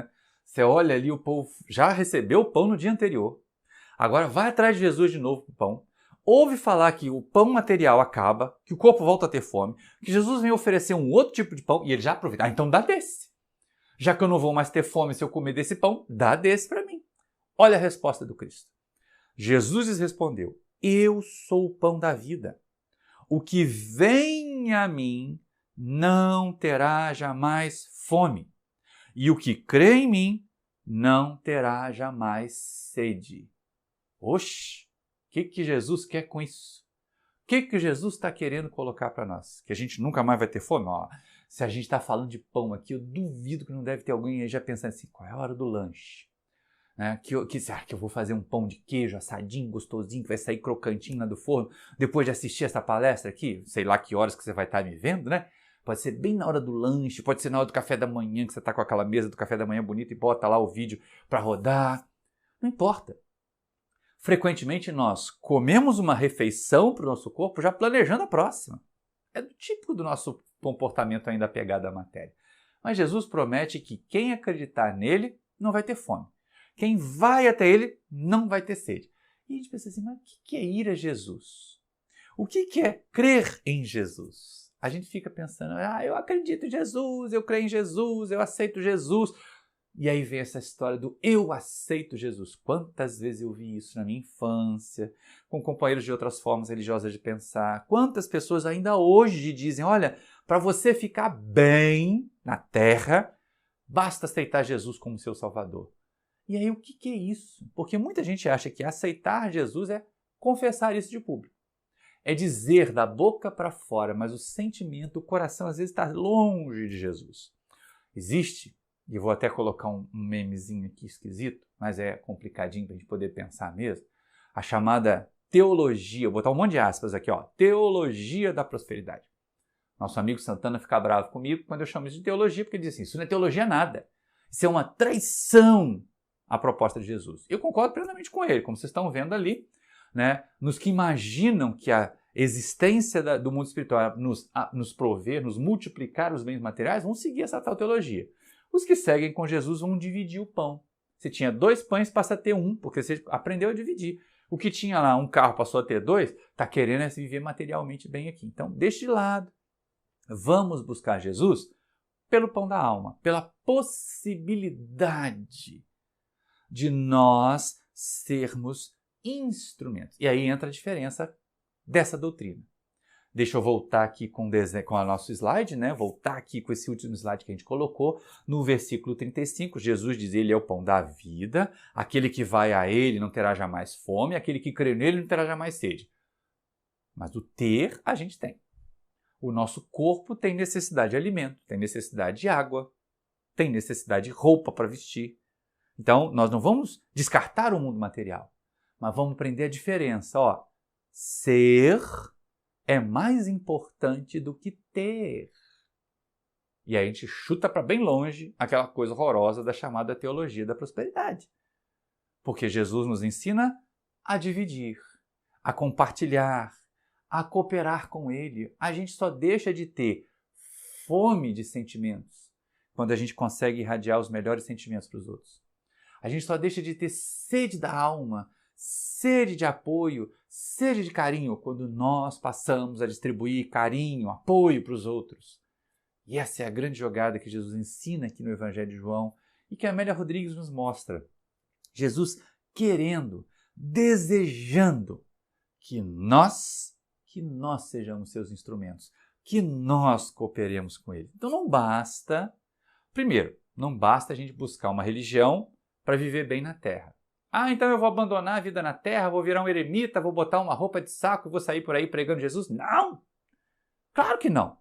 Você olha ali, o povo já recebeu o pão no dia anterior. Agora vai atrás de Jesus de novo com o pão. Ouve falar que o pão material acaba, que o corpo volta a ter fome, que Jesus vem oferecer um outro tipo de pão e ele já aproveita. Então dá desse. Já que eu não vou mais ter fome se eu comer desse pão, dá desse para mim. Olha a resposta do Cristo. Jesus lhes respondeu, eu sou o pão da vida. O que vem a mim não terá jamais fome, e o que crê em mim não terá jamais sede. Oxe, o que Jesus quer com isso? O que Jesus está querendo colocar para nós? Que a gente nunca mais vai ter fome? Se a gente está falando de pão aqui, eu duvido que não deve ter alguém aí já pensando assim, qual é a hora do lanche? Será que eu vou fazer um pão de queijo assadinho, gostosinho, que vai sair crocantinho lá do forno, depois de assistir essa palestra aqui? Sei lá que horas que você vai estar me vendo, Pode ser bem na hora do lanche, pode ser na hora do café da manhã, que você está com aquela mesa do café da manhã bonita e bota lá o vídeo para rodar. Não importa. Frequentemente nós comemos uma refeição para o nosso corpo já planejando a próxima. É do típico do nosso comportamento ainda apegado à matéria. Mas Jesus promete que quem acreditar nele não vai ter fome. Quem vai até ele não vai ter sede. E a gente pensa assim, mas o que é ir a Jesus? O que é crer em Jesus? A gente fica pensando, eu acredito em Jesus, eu creio em Jesus, eu aceito Jesus. E aí vem essa história do eu aceito Jesus. Quantas vezes eu vi isso na minha infância, com companheiros de outras formas religiosas de pensar. Quantas pessoas ainda hoje dizem, olha, para você ficar bem na terra, basta aceitar Jesus como seu Salvador. E aí o que é isso? Porque muita gente acha que aceitar Jesus é confessar isso de público. É dizer da boca para fora, mas o sentimento, o coração às vezes está longe de Jesus. Existe, e eu vou até colocar um memezinho aqui esquisito, mas é complicadinho para a gente poder pensar mesmo, a chamada teologia, vou botar um monte de aspas aqui, ó, teologia da prosperidade. Nosso amigo Santana fica bravo comigo quando eu chamo isso de teologia, porque ele diz assim, isso não é teologia nada, isso é uma traição à proposta de Jesus. Eu concordo plenamente com ele, como vocês estão vendo ali, né? Nos que imaginam que a existência do mundo espiritual nos prover, nos multiplicar os bens materiais, vão seguir essa tal teologia. Os que seguem com Jesus vão dividir o pão. Se tinha 2 pães, passa a ter 1, porque você aprendeu a dividir. O que tinha lá 1 carro passou a ter 2, está querendo viver materialmente bem aqui. Então, deixe de lado. Vamos buscar Jesus pelo pão da alma, pela possibilidade de nós sermos instrumentos. E aí entra a diferença dessa doutrina. Deixa eu voltar aqui com o nosso slide, né? Voltar aqui com esse último slide que a gente colocou. No versículo 35, Jesus diz, ele é o pão da vida, aquele que vai a ele não terá jamais fome, aquele que crê nele não terá jamais sede. Mas o ter, a gente tem. O nosso corpo tem necessidade de alimento, tem necessidade de água, tem necessidade de roupa para vestir. Então, nós não vamos descartar o mundo material, mas vamos aprender a diferença. Ó, ser é mais importante do que ter. E aí a gente chuta para bem longe aquela coisa horrorosa da chamada teologia da prosperidade. Porque Jesus nos ensina a dividir, a compartilhar, a cooperar com Ele. A gente só deixa de ter fome de sentimentos quando a gente consegue irradiar os melhores sentimentos para os outros. A gente só deixa de ter sede da alma, sede de apoio, sede de carinho, quando nós passamos a distribuir carinho, apoio para os outros. E essa é a grande jogada que Jesus ensina aqui no Evangelho de João e que a Amélia Rodrigues nos mostra. Jesus querendo, desejando que nós sejamos seus instrumentos, que nós cooperemos com Ele. Então não basta, primeiro, não basta a gente buscar uma religião para viver bem na Terra. Ah, então eu vou abandonar a vida na Terra, vou virar um eremita, vou botar uma roupa de saco e vou sair por aí pregando Jesus? Não! Claro que não!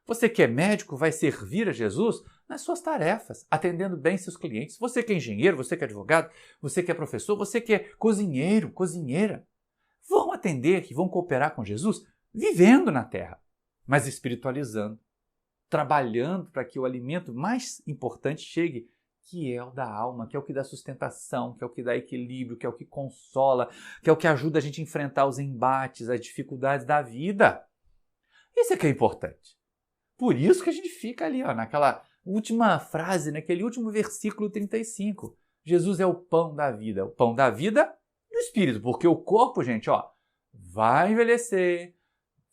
Você que é médico vai servir a Jesus nas suas tarefas, atendendo bem seus clientes. Você que é engenheiro, você que é advogado, você que é professor, você que é cozinheiro, cozinheira, vão atender e vão cooperar com Jesus vivendo na Terra, mas espiritualizando, trabalhando para que o alimento mais importante chegue, que é o da alma, que é o que dá sustentação, que é o que dá equilíbrio, que é o que consola, que é o que ajuda a gente a enfrentar os embates, as dificuldades da vida. Isso é que é importante. Por isso que a gente fica ali, ó, naquela última frase, naquele último versículo 35. Jesus é o pão da vida do Espírito, porque o corpo, gente, ó, vai envelhecer,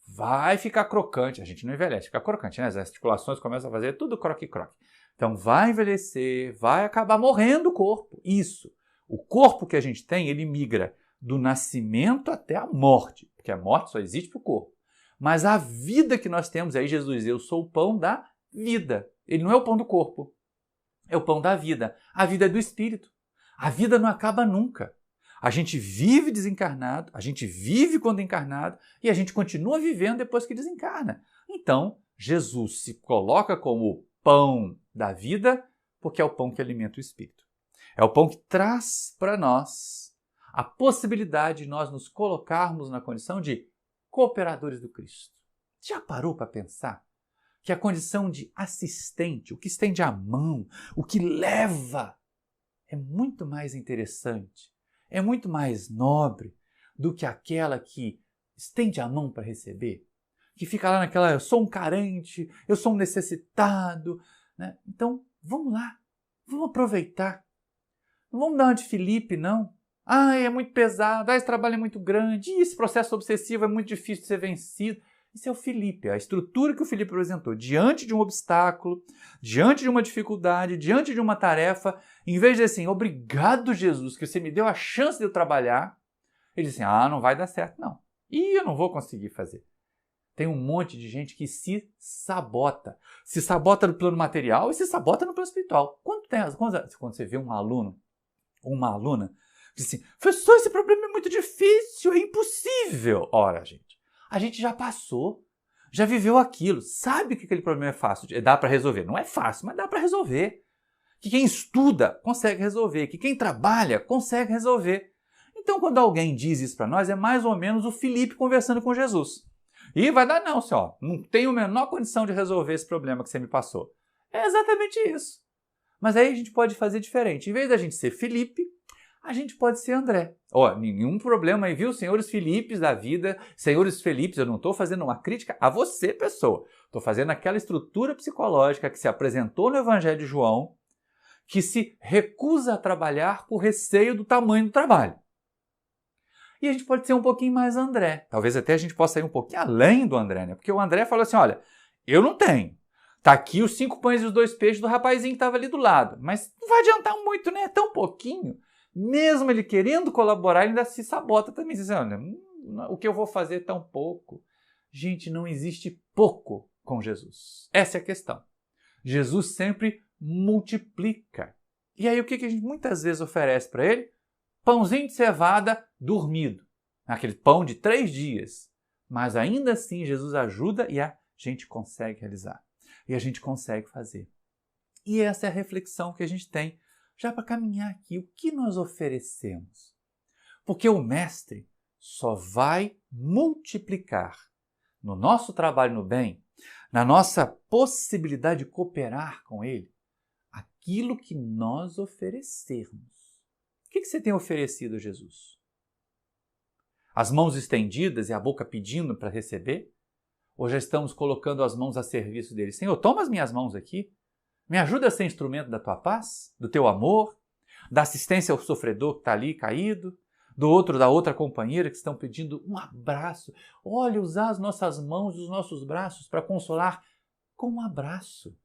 vai ficar crocante. A gente não envelhece, fica crocante, né? As articulações começam a fazer tudo croque-croque. Então vai envelhecer, vai acabar morrendo o corpo. Isso. O corpo que a gente tem, ele migra do nascimento até a morte, porque a morte só existe para o corpo. Mas a vida que nós temos, aí Jesus diz, eu sou o pão da vida. Ele não é o pão do corpo, é o pão da vida. A vida é do Espírito. A vida não acaba nunca. A gente vive desencarnado, a gente vive quando encarnado e a gente continua vivendo depois que desencarna. Então, Jesus se coloca como o pão da vida, porque é o pão que alimenta o espírito. É o pão que traz para nós a possibilidade de nós nos colocarmos na condição de cooperadores do Cristo. Já parou para pensar que a condição de assistente, o que estende a mão, o que leva, é muito mais interessante, é muito mais nobre do que aquela que estende a mão para receber? Que fica lá naquela, eu sou um carente, eu sou um necessitado, né? Então, vamos lá, vamos aproveitar. Não vamos dar uma de Felipe, não. Ah, é muito pesado, esse trabalho é muito grande, esse processo obsessivo é muito difícil de ser vencido. Isso é o Filipe, a estrutura que o Filipe apresentou. Diante de um obstáculo, diante de uma dificuldade, diante de uma tarefa, em vez de dizer assim, obrigado Jesus, que você me deu a chance de eu trabalhar, ele diz assim, não vai dar certo não. Eu não vou conseguir fazer. Tem um monte de gente que se sabota. Se sabota no plano material e se sabota no plano espiritual. Quando você vê um aluno, uma aluna, diz assim, professor, esse problema é muito difícil, é impossível. Ora, gente, a gente já passou, já viveu aquilo, sabe que aquele problema é fácil, dá para resolver. Não é fácil, mas dá para resolver. Que quem estuda consegue resolver, que quem trabalha consegue resolver. Então, quando alguém diz isso para nós, é mais ou menos o Filipe conversando com Jesus. E vai dar não, senhor, não tenho a menor condição de resolver esse problema que você me passou. É exatamente isso. Mas aí a gente pode fazer diferente. Em vez da gente ser Filipe, a gente pode ser André. Nenhum problema aí, viu? Senhores Filipes da vida, senhores Felipes, eu não estou fazendo uma crítica a você, pessoa. Estou fazendo aquela estrutura psicológica que se apresentou no Evangelho de João, que se recusa a trabalhar por receio do tamanho do trabalho. E a gente pode ser um pouquinho mais André. Talvez até a gente possa ir um pouquinho além do André, né? Porque o André fala assim, olha, eu não tenho. Tá aqui os 5 pães e os 2 peixes do rapazinho que estava ali do lado. Mas não vai adiantar muito, né? É tão pouquinho. Mesmo ele querendo colaborar, ele ainda se sabota também. Dizendo, olha, o que eu vou fazer é tão pouco. Gente, não existe pouco com Jesus. Essa é a questão. Jesus sempre multiplica. E aí o que a gente muitas vezes oferece para ele? Pãozinho de cevada dormido. Aquele pão de 3 dias. Mas ainda assim Jesus ajuda e a gente consegue realizar. E a gente consegue fazer. E essa é a reflexão que a gente tem já para caminhar aqui. O que nós oferecemos? Porque o Mestre só vai multiplicar no nosso trabalho no bem, na nossa possibilidade de cooperar com Ele, aquilo que nós oferecermos. O que você tem oferecido a Jesus? As mãos estendidas e a boca pedindo para receber? Ou já estamos colocando as mãos a serviço dele? Senhor, toma as minhas mãos aqui. Me ajuda a ser instrumento da tua paz, do teu amor, da assistência ao sofredor que está ali caído, da outra companheira que estão pedindo um abraço. Olha, usar as nossas mãos e os nossos braços para consolar com um abraço,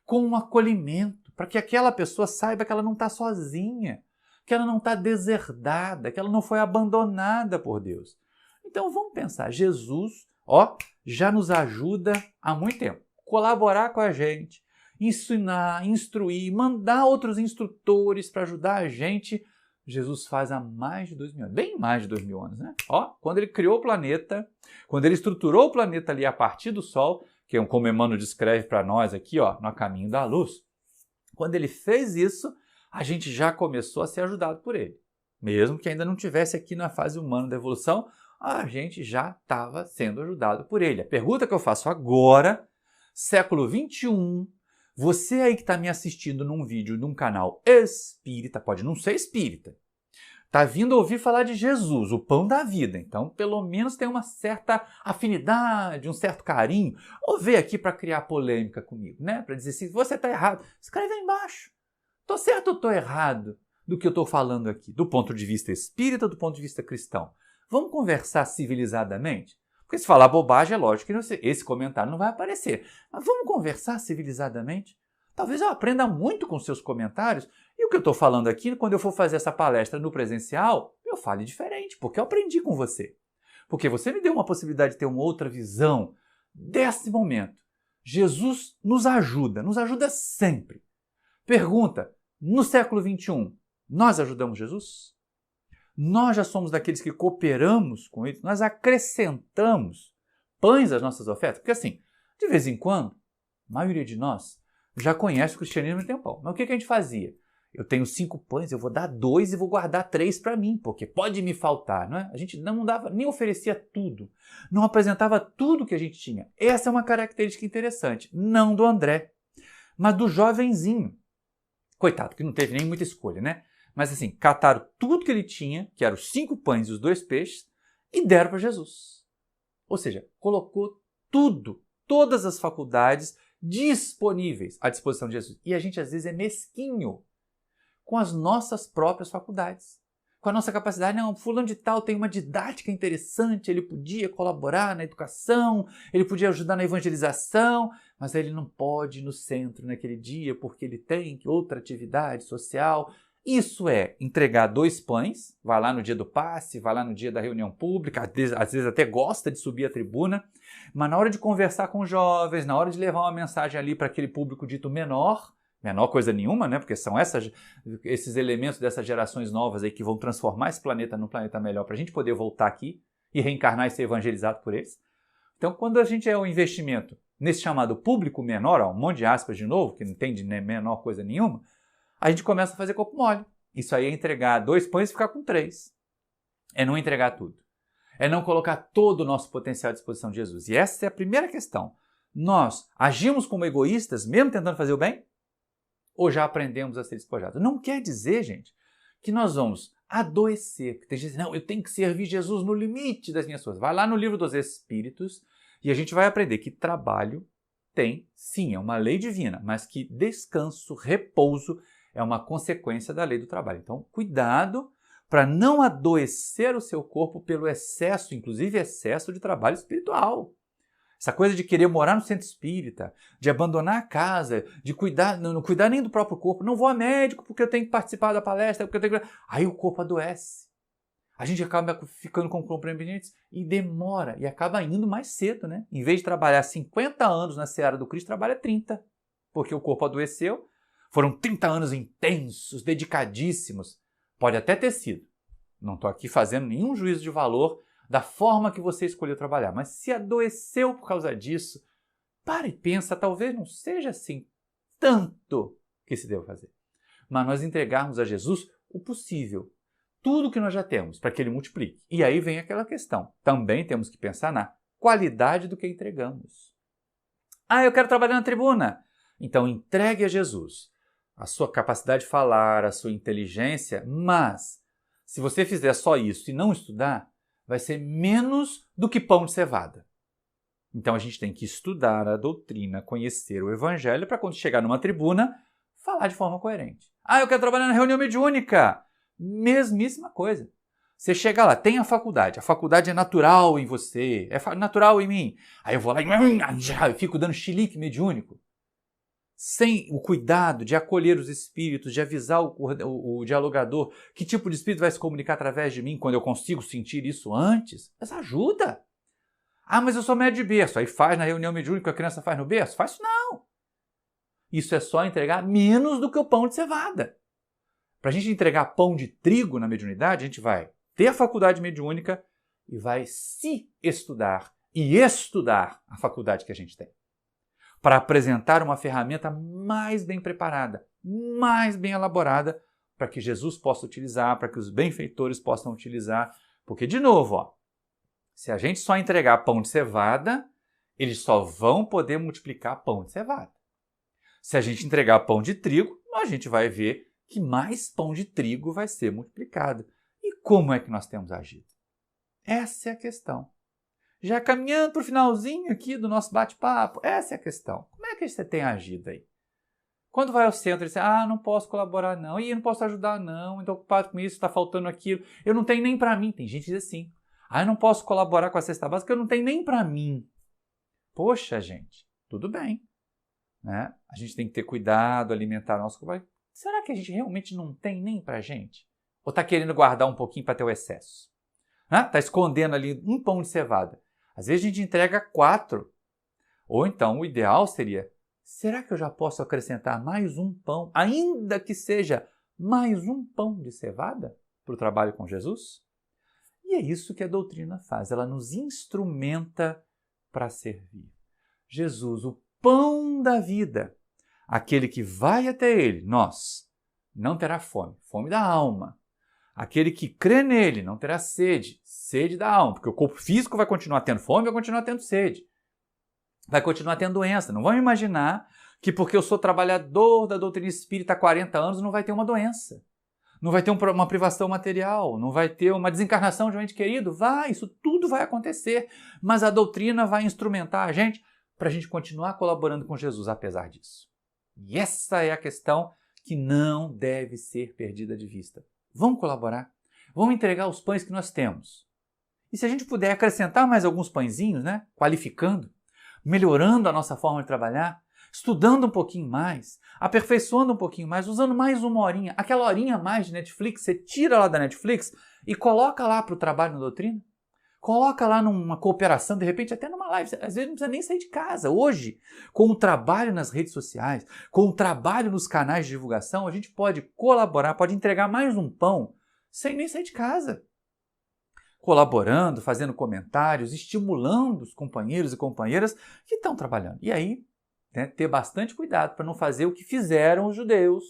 com um acolhimento, para que aquela pessoa saiba que ela não está sozinha, que ela não está deserdada, que ela não foi abandonada por Deus. Então vamos pensar, Jesus, já nos ajuda há muito tempo. Colaborar com a gente, ensinar, instruir, mandar outros instrutores para ajudar a gente. Jesus faz há mais de 2000 anos, bem mais de 2000 anos, né? Quando ele criou o planeta, quando ele estruturou o planeta ali a partir do Sol, que é como Emmanuel descreve para nós aqui, no caminho da luz, quando ele fez isso, a gente já começou a ser ajudado por ele. Mesmo que ainda não estivesse aqui na fase humana da evolução, a gente já estava sendo ajudado por ele. A pergunta que eu faço agora, século 21, você aí que está me assistindo num vídeo num canal espírita, pode não ser espírita, está vindo ouvir falar de Jesus, o pão da vida. Então, pelo menos tem uma certa afinidade, um certo carinho. Ou veio aqui para criar polêmica comigo, né? Para dizer assim, você está errado, escreve aí embaixo. Estou certo ou estou errado do que eu estou falando aqui? Do ponto de vista espírita, do ponto de vista cristão. Vamos conversar civilizadamente? Porque se falar bobagem, é lógico que esse comentário não vai aparecer. Mas vamos conversar civilizadamente? Talvez eu aprenda muito com seus comentários. E o que eu estou falando aqui, quando eu for fazer essa palestra no presencial, eu fale diferente, porque eu aprendi com você. Porque você me deu uma possibilidade de ter uma outra visão desse momento. Jesus nos ajuda sempre. Pergunta, no século 21, nós ajudamos Jesus? Nós já somos daqueles que cooperamos com ele? Nós acrescentamos pães às nossas ofertas? Porque assim, de vez em quando, a maioria de nós já conhece o cristianismo e tem pão. Mas o que a gente fazia? Eu tenho 5 pães, eu vou dar 2 e vou guardar 3 para mim, porque pode me faltar, não é? A gente não dava, nem oferecia tudo, não apresentava tudo que a gente tinha. Essa é uma característica interessante, não do André, mas do jovenzinho. Coitado, que não teve nem muita escolha, né? Mas assim, cataram tudo que ele tinha, que eram os 5 pães e os 2 peixes, e deram para Jesus. Ou seja, colocou tudo, todas as faculdades disponíveis à disposição de Jesus. E a gente às vezes é mesquinho com as nossas próprias faculdades, com a nossa capacidade. Não, fulano de tal tem uma didática interessante, ele podia colaborar na educação, ele podia ajudar na evangelização, mas ele não pode ir no centro naquele dia porque ele tem outra atividade social. Isso é entregar 2 pães, vai lá no dia do passe, vai lá no dia da reunião pública, às vezes até gosta de subir à tribuna, mas na hora de conversar com os jovens, na hora de levar uma mensagem ali para aquele público dito menor coisa nenhuma, né? Porque são esses elementos dessas gerações novas aí que vão transformar esse planeta num planeta melhor para a gente poder voltar aqui e reencarnar e ser evangelizado por eles. Então, quando a gente é um investimento nesse chamado público menor, um monte de aspas de novo, que não tem de menor coisa nenhuma, a gente começa a fazer corpo mole. Isso aí é entregar 2 pães e ficar com 3. É não entregar tudo. É não colocar todo o nosso potencial à disposição de Jesus. E essa é a primeira questão. Nós agimos como egoístas, mesmo tentando fazer o bem? Ou já aprendemos a ser despojados? Não quer dizer, gente, que nós vamos adoecer. Tem gente que diz, não, eu tenho que servir Jesus no limite das minhas forças. Vai lá no livro dos Espíritos e a gente vai aprender que trabalho tem, sim, é uma lei divina, mas que descanso, repouso é uma consequência da lei do trabalho. Então, cuidado para não adoecer o seu corpo pelo excesso, inclusive excesso de trabalho espiritual. Essa coisa de querer morar no centro espírita, de abandonar a casa, de cuidar, não cuidar nem do próprio corpo. Não vou a médico porque eu tenho que participar da palestra, porque eu tenho que... Aí o corpo adoece. A gente acaba ficando com compromissos e demora, e acaba indo mais cedo, né? Em vez de trabalhar 50 anos na seara do Cristo, trabalha 30, porque o corpo adoeceu. Foram 30 anos intensos, dedicadíssimos. Pode até ter sido. Não estou aqui fazendo nenhum juízo de valor da forma que você escolheu trabalhar. Mas se adoeceu por causa disso, para e pensa, talvez não seja assim tanto que se deva fazer. Mas nós entregarmos a Jesus o possível, tudo que nós já temos, para que Ele multiplique. E aí vem aquela questão. Também temos que pensar na qualidade do que entregamos. Ah, eu quero trabalhar na tribuna. Então entregue a Jesus a sua capacidade de falar, a sua inteligência, mas se você fizer só isso e não estudar, vai ser menos do que pão de cevada. Então a gente tem que estudar a doutrina, conhecer o evangelho para quando chegar numa tribuna, falar de forma coerente. Ah, eu quero trabalhar na reunião mediúnica. Mesmíssima coisa. Você chega lá, tem a faculdade é natural em você, é natural em mim. Aí eu vou lá e fico dando chilique mediúnico. Sem o cuidado de acolher os espíritos, de avisar o dialogador que tipo de espírito vai se comunicar através de mim quando eu consigo sentir isso antes, essa ajuda. Ah, mas eu sou médio de berço. Aí faz na reunião mediúnica que a criança faz no berço? Faz isso não. Isso é só entregar menos do que o pão de cevada. Para a gente entregar pão de trigo na mediunidade, a gente vai ter a faculdade mediúnica e vai se estudar e estudar a faculdade que a gente tem. Para apresentar uma ferramenta mais bem preparada, mais bem elaborada, para que Jesus possa utilizar, para que os benfeitores possam utilizar. Porque, de novo, se a gente só entregar pão de cevada, eles só vão poder multiplicar pão de cevada. Se a gente entregar pão de trigo, a gente vai ver que mais pão de trigo vai ser multiplicado. E como é que nós temos agido? Essa é a questão. Já caminhando para o finalzinho aqui do nosso bate-papo, essa é a questão. Como é que você tem agido aí? Quando vai ao centro e diz, não posso colaborar não, e não posso ajudar não, estou ocupado com isso, está faltando aquilo, eu não tenho nem para mim. Tem gente que diz assim, eu não posso colaborar com a cesta básica, eu não tenho nem para mim. Poxa, gente, tudo bem. Né? A gente tem que ter cuidado, alimentar nosso corpo. Será que a gente realmente não tem nem para a gente? Ou está querendo guardar um pouquinho para ter o excesso? Está escondendo ali um pão de cevada. Às vezes a gente entrega 4. Ou então o ideal seria, será que eu já posso acrescentar mais um pão, ainda que seja mais um pão de cevada para o trabalho com Jesus? E é isso que a doutrina faz, ela nos instrumenta para servir. Jesus, o pão da vida, aquele que vai até ele, nós, não terá fome, fome da alma. Aquele que crê nele não terá sede, sede da alma, porque o corpo físico vai continuar tendo fome, vai continuar tendo sede. Vai continuar tendo doença. Não vamos imaginar que porque eu sou trabalhador da doutrina espírita há 40 anos não vai ter uma doença. Não vai ter uma privação material, não vai ter uma desencarnação de um ente querido. Vai, isso tudo vai acontecer. Mas a doutrina vai instrumentar a gente para a gente continuar colaborando com Jesus apesar disso. E essa é a questão que não deve ser perdida de vista. Vamos colaborar. Vamos entregar os pães que nós temos. E se a gente puder acrescentar mais alguns pãezinhos, né? Qualificando, melhorando a nossa forma de trabalhar, estudando um pouquinho mais, aperfeiçoando um pouquinho mais, usando mais uma horinha, aquela horinha a mais de Netflix, você tira lá da Netflix e coloca lá para o trabalho na doutrina, coloca lá numa cooperação, de repente até numa live, às vezes não precisa nem sair de casa. Hoje, com o trabalho nas redes sociais, com o trabalho nos canais de divulgação, a gente pode colaborar, pode entregar mais um pão sem nem sair de casa. Colaborando, fazendo comentários, estimulando os companheiros e companheiras que estão trabalhando. E aí, né, ter bastante cuidado para não fazer o que fizeram os judeus,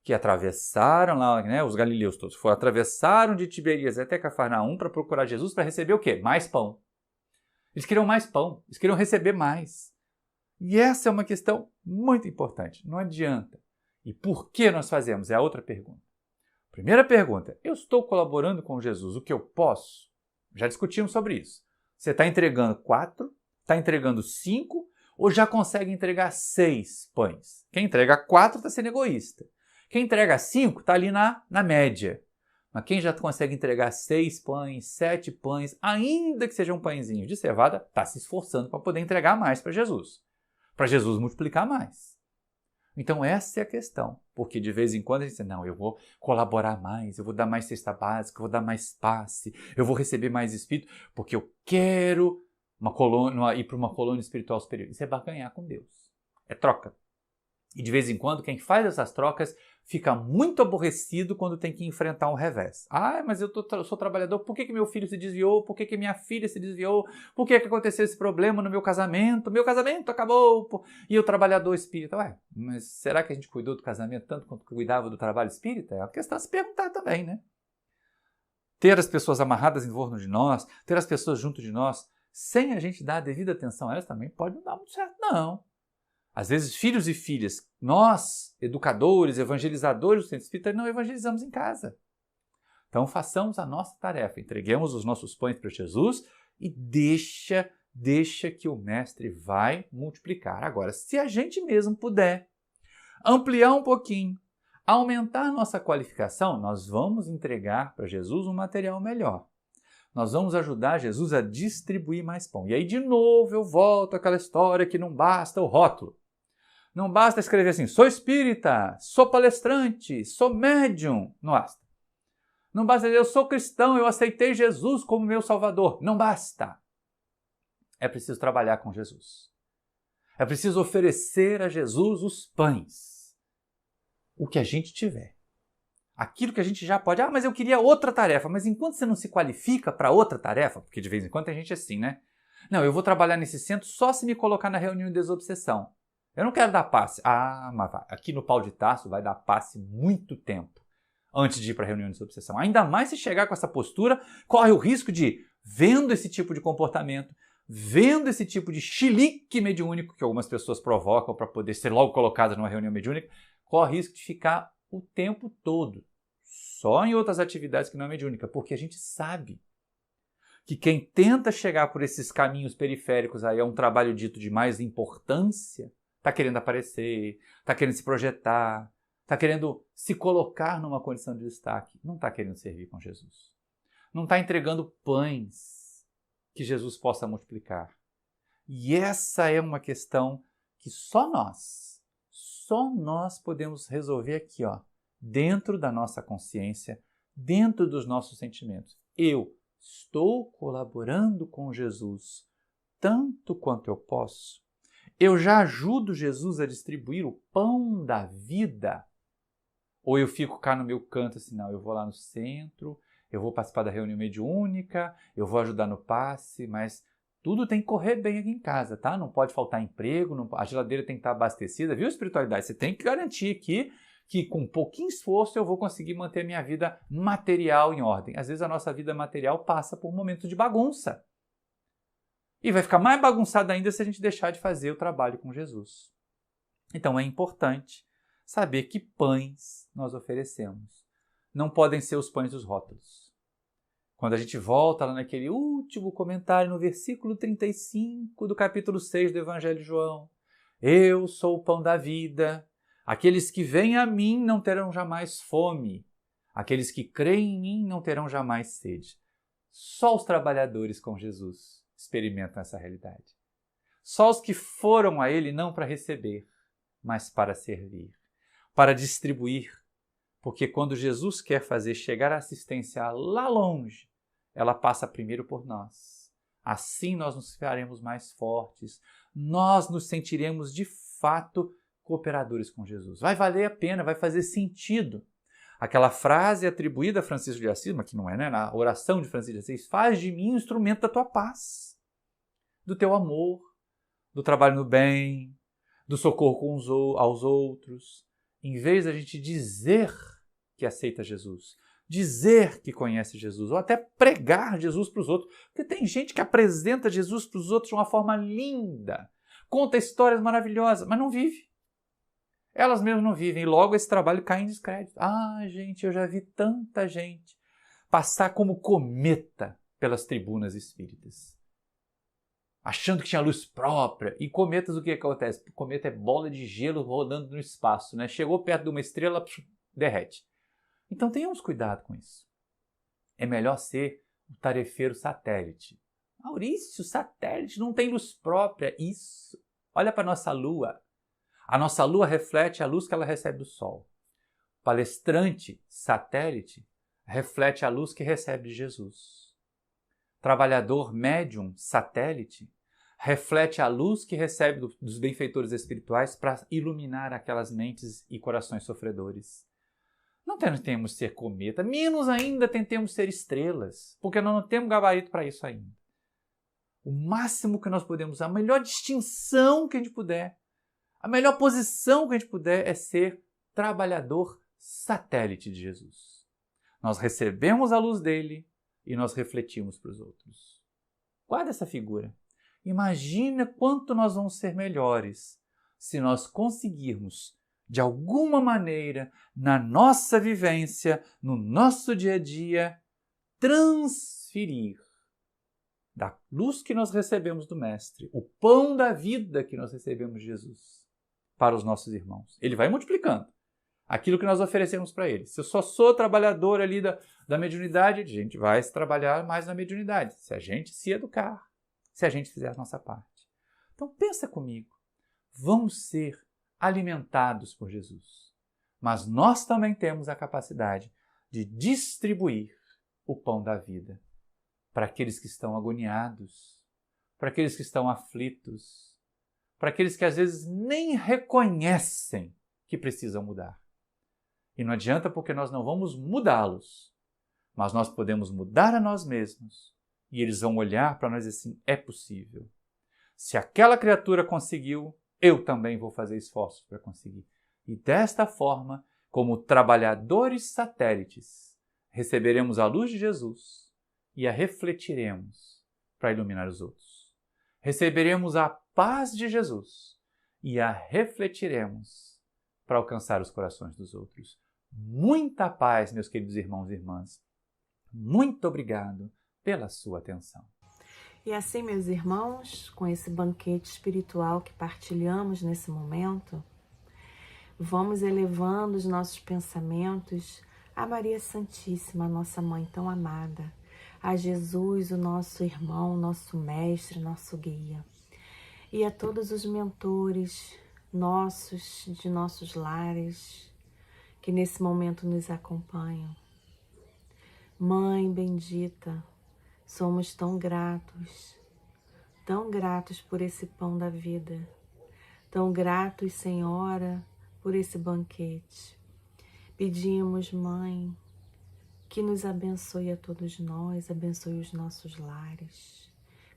que atravessaram lá, né, os galileus todos, atravessaram de Tiberíades até Cafarnaum para procurar Jesus para receber o quê? Mais pão. Eles queriam mais pão, eles queriam receber mais. E essa é uma questão muito importante, não adianta. E por que nós fazemos? É a outra pergunta. Primeira pergunta, eu estou colaborando com Jesus o que eu posso? Já discutimos sobre isso. Você está entregando 4, está entregando 5 ou já consegue entregar 6 pães? Quem entrega 4 está sendo egoísta. Quem entrega 5 está ali na média. Mas quem já consegue entregar 6 pães, 7 pães, ainda que sejam pãezinhos de cevada, está se esforçando para poder entregar mais para Jesus multiplicar mais. Então essa é a questão, porque de vez em quando a gente diz, não, eu vou colaborar mais, eu vou dar mais cesta básica, eu vou dar mais passe, eu vou receber mais espírito, porque eu quero ir para uma colônia espiritual superior. Isso é barganhar com Deus, é troca. E de vez em quando quem faz essas trocas fica muito aborrecido quando tem que enfrentar um revés. Ah, mas eu sou trabalhador, por que meu filho se desviou? Por que minha filha se desviou? Por que aconteceu esse problema no meu casamento? Meu casamento acabou! E o trabalhador espírita? Ué, mas será que a gente cuidou do casamento tanto quanto cuidava do trabalho espírita? É uma questão a se perguntar também, né? Ter as pessoas amarradas em torno de nós, ter as pessoas junto de nós, sem a gente dar a devida atenção a elas, também pode não dar muito certo, não. Às vezes, filhos e filhas, nós, educadores, evangelizadores do Centro Espírita, não evangelizamos em casa. Então, façamos a nossa tarefa, entreguemos os nossos pães para Jesus e deixa que o Mestre vai multiplicar. Agora, se a gente mesmo puder ampliar um pouquinho, aumentar a nossa qualificação, nós vamos entregar para Jesus um material melhor. Nós vamos ajudar Jesus a distribuir mais pão. E aí, de novo, eu volto àquela história que não basta o rótulo. Não basta escrever assim, sou espírita, sou palestrante, sou médium. Não basta. Não basta dizer, eu sou cristão, eu aceitei Jesus como meu salvador. Não basta. É preciso trabalhar com Jesus. É preciso oferecer a Jesus os pães. O que a gente tiver. Aquilo que a gente já pode. Ah, mas eu queria outra tarefa. Mas enquanto você não se qualifica para outra tarefa, porque de vez em quando tem gente assim, né? Não, eu vou trabalhar nesse centro só se me colocar na reunião de desobsessão. Eu não quero dar passe. Ah, mas vai. Aqui no Pau de Tarso vai dar passe muito tempo antes de ir para a reunião de desobsessão. Ainda mais se chegar com essa postura, corre o risco de, vendo esse tipo de comportamento, vendo esse tipo de chilique mediúnico que algumas pessoas provocam para poder ser logo colocadas numa reunião mediúnica, corre o risco de ficar o tempo todo só em outras atividades que não é mediúnica, porque a gente sabe que quem tenta chegar por esses caminhos periféricos aí a um trabalho dito de mais importância, está querendo aparecer, está querendo se projetar, está querendo se colocar numa condição de destaque, não está querendo servir com Jesus. Não está entregando pães que Jesus possa multiplicar. E essa é uma questão que só nós podemos resolver aqui, ó, dentro da nossa consciência, dentro dos nossos sentimentos. Eu estou colaborando com Jesus tanto quanto eu posso. Eu já ajudo Jesus a distribuir o pão da vida? Ou eu fico cá no meu canto assim, não, eu vou lá no centro, eu vou participar da reunião mediúnica, eu vou ajudar no passe, mas tudo tem que correr bem aqui em casa, tá? Não pode faltar emprego, a geladeira tem que estar abastecida, viu, espiritualidade? Você tem que garantir aqui que com pouquinho esforço eu vou conseguir manter a minha vida material em ordem. Às vezes a nossa vida material passa por momentos de bagunça. E vai ficar mais bagunçado ainda se a gente deixar de fazer o trabalho com Jesus. Então é importante saber que pães nós oferecemos. Não podem ser os pães dos rótulos. Quando a gente volta lá naquele último comentário, no versículo 35 do capítulo 6 do Evangelho de João, eu sou o pão da vida, aqueles que vêm a mim não terão jamais fome, Aqueles que creem em mim não terão jamais sede. Só os trabalhadores com Jesus experimentam essa realidade. Só os que foram a Ele não para receber, mas para servir, para distribuir. Porque quando Jesus quer fazer chegar a assistência lá longe, ela passa primeiro por nós. Assim nós nos faremos mais fortes, nós nos sentiremos de fato cooperadores com Jesus. Vai valer a pena, vai fazer sentido. Aquela frase atribuída a Francisco de Assis, mas que não é, né? Na oração de Francisco de Assis, faz de mim um instrumento da tua paz, do teu amor, do trabalho no bem, do socorro aos outros. Em vez da gente dizer que aceita Jesus, dizer que conhece Jesus, ou até pregar Jesus para os outros. Porque tem gente que apresenta Jesus para os outros de uma forma linda, conta histórias maravilhosas, mas não vive. Elas mesmas não vivem e logo esse trabalho cai em descrédito. Ah, gente, eu já vi tanta gente passar como cometa pelas tribunas espíritas, achando que tinha luz própria. E cometas, o que acontece? O cometa é bola de gelo rodando no espaço, né? Chegou perto de uma estrela, derrete. Então tenhamos cuidado com isso. É melhor ser o tarefeiro satélite. Maurício, satélite não tem luz própria. Isso. Olha para a nossa Lua. A nossa Lua reflete a luz que ela recebe do Sol. O palestrante satélite reflete a luz que recebe de Jesus. Trabalhador médium satélite reflete a luz que recebe dos benfeitores espirituais para iluminar aquelas mentes e corações sofredores. Não tentemos ser cometa, menos ainda tentemos ser estrelas, porque nós não temos gabarito para isso ainda. O máximo que nós podemos, a melhor distinção que a gente puder, a melhor posição que a gente puder é ser trabalhador satélite de Jesus. Nós recebemos a luz dele e nós refletimos para os outros. Guarda essa figura. Imagina quanto nós vamos ser melhores se nós conseguirmos, de alguma maneira, na nossa vivência, no nosso dia a dia, transferir da luz que nós recebemos do Mestre, o pão da vida que nós recebemos de Jesus, para os nossos irmãos. Ele vai multiplicando aquilo que nós oferecemos para ele. Se eu só sou trabalhador ali da mediunidade, a gente vai trabalhar mais na mediunidade, se a gente se educar, se a gente fizer a nossa parte. Então pensa comigo, vamos ser alimentados por Jesus, mas nós também temos a capacidade de distribuir o pão da vida para aqueles que estão agoniados, para aqueles que estão aflitos, para aqueles que às vezes nem reconhecem que precisam mudar. E não adianta porque nós não vamos mudá-los, mas nós podemos mudar a nós mesmos e eles vão olhar para nós assim, é possível. Se aquela criatura conseguiu, eu também vou fazer esforços para conseguir. E desta forma, como trabalhadores satélites, receberemos a luz de Jesus e a refletiremos para iluminar os outros. Receberemos a paz de Jesus e a refletiremos para alcançar os corações dos outros. Muita paz, meus queridos irmãos e irmãs. Muito obrigado pela sua atenção. E assim, meus irmãos, com esse banquete espiritual que partilhamos nesse momento, vamos elevando os nossos pensamentos a Maria Santíssima, nossa Mãe tão amada, a Jesus, o nosso irmão, nosso mestre, nosso guia, e a todos os mentores nossos, de nossos lares, que nesse momento nos acompanham. Mãe bendita, somos tão gratos por esse pão da vida, tão gratos, Senhora, por esse banquete. Pedimos, Mãe, que nos abençoe a todos nós, abençoe os nossos lares.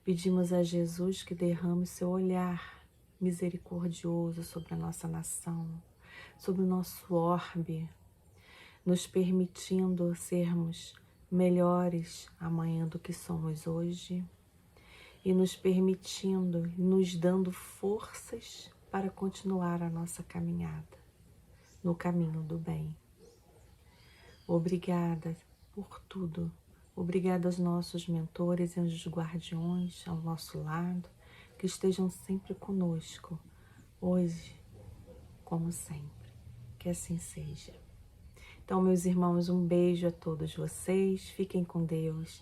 Pedimos a Jesus que derrame seu olhar misericordioso sobre a nossa nação, sobre o nosso orbe, nos permitindo sermos melhores amanhã do que somos hoje e nos permitindo, nos dando forças para continuar a nossa caminhada no caminho do bem. Obrigada por tudo. Obrigada aos nossos mentores e anjos guardiões ao nosso lado, que estejam sempre conosco, hoje, como sempre. Que assim seja. Então, meus irmãos, um beijo a todos vocês, fiquem com Deus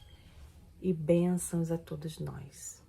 e bênçãos a todos nós.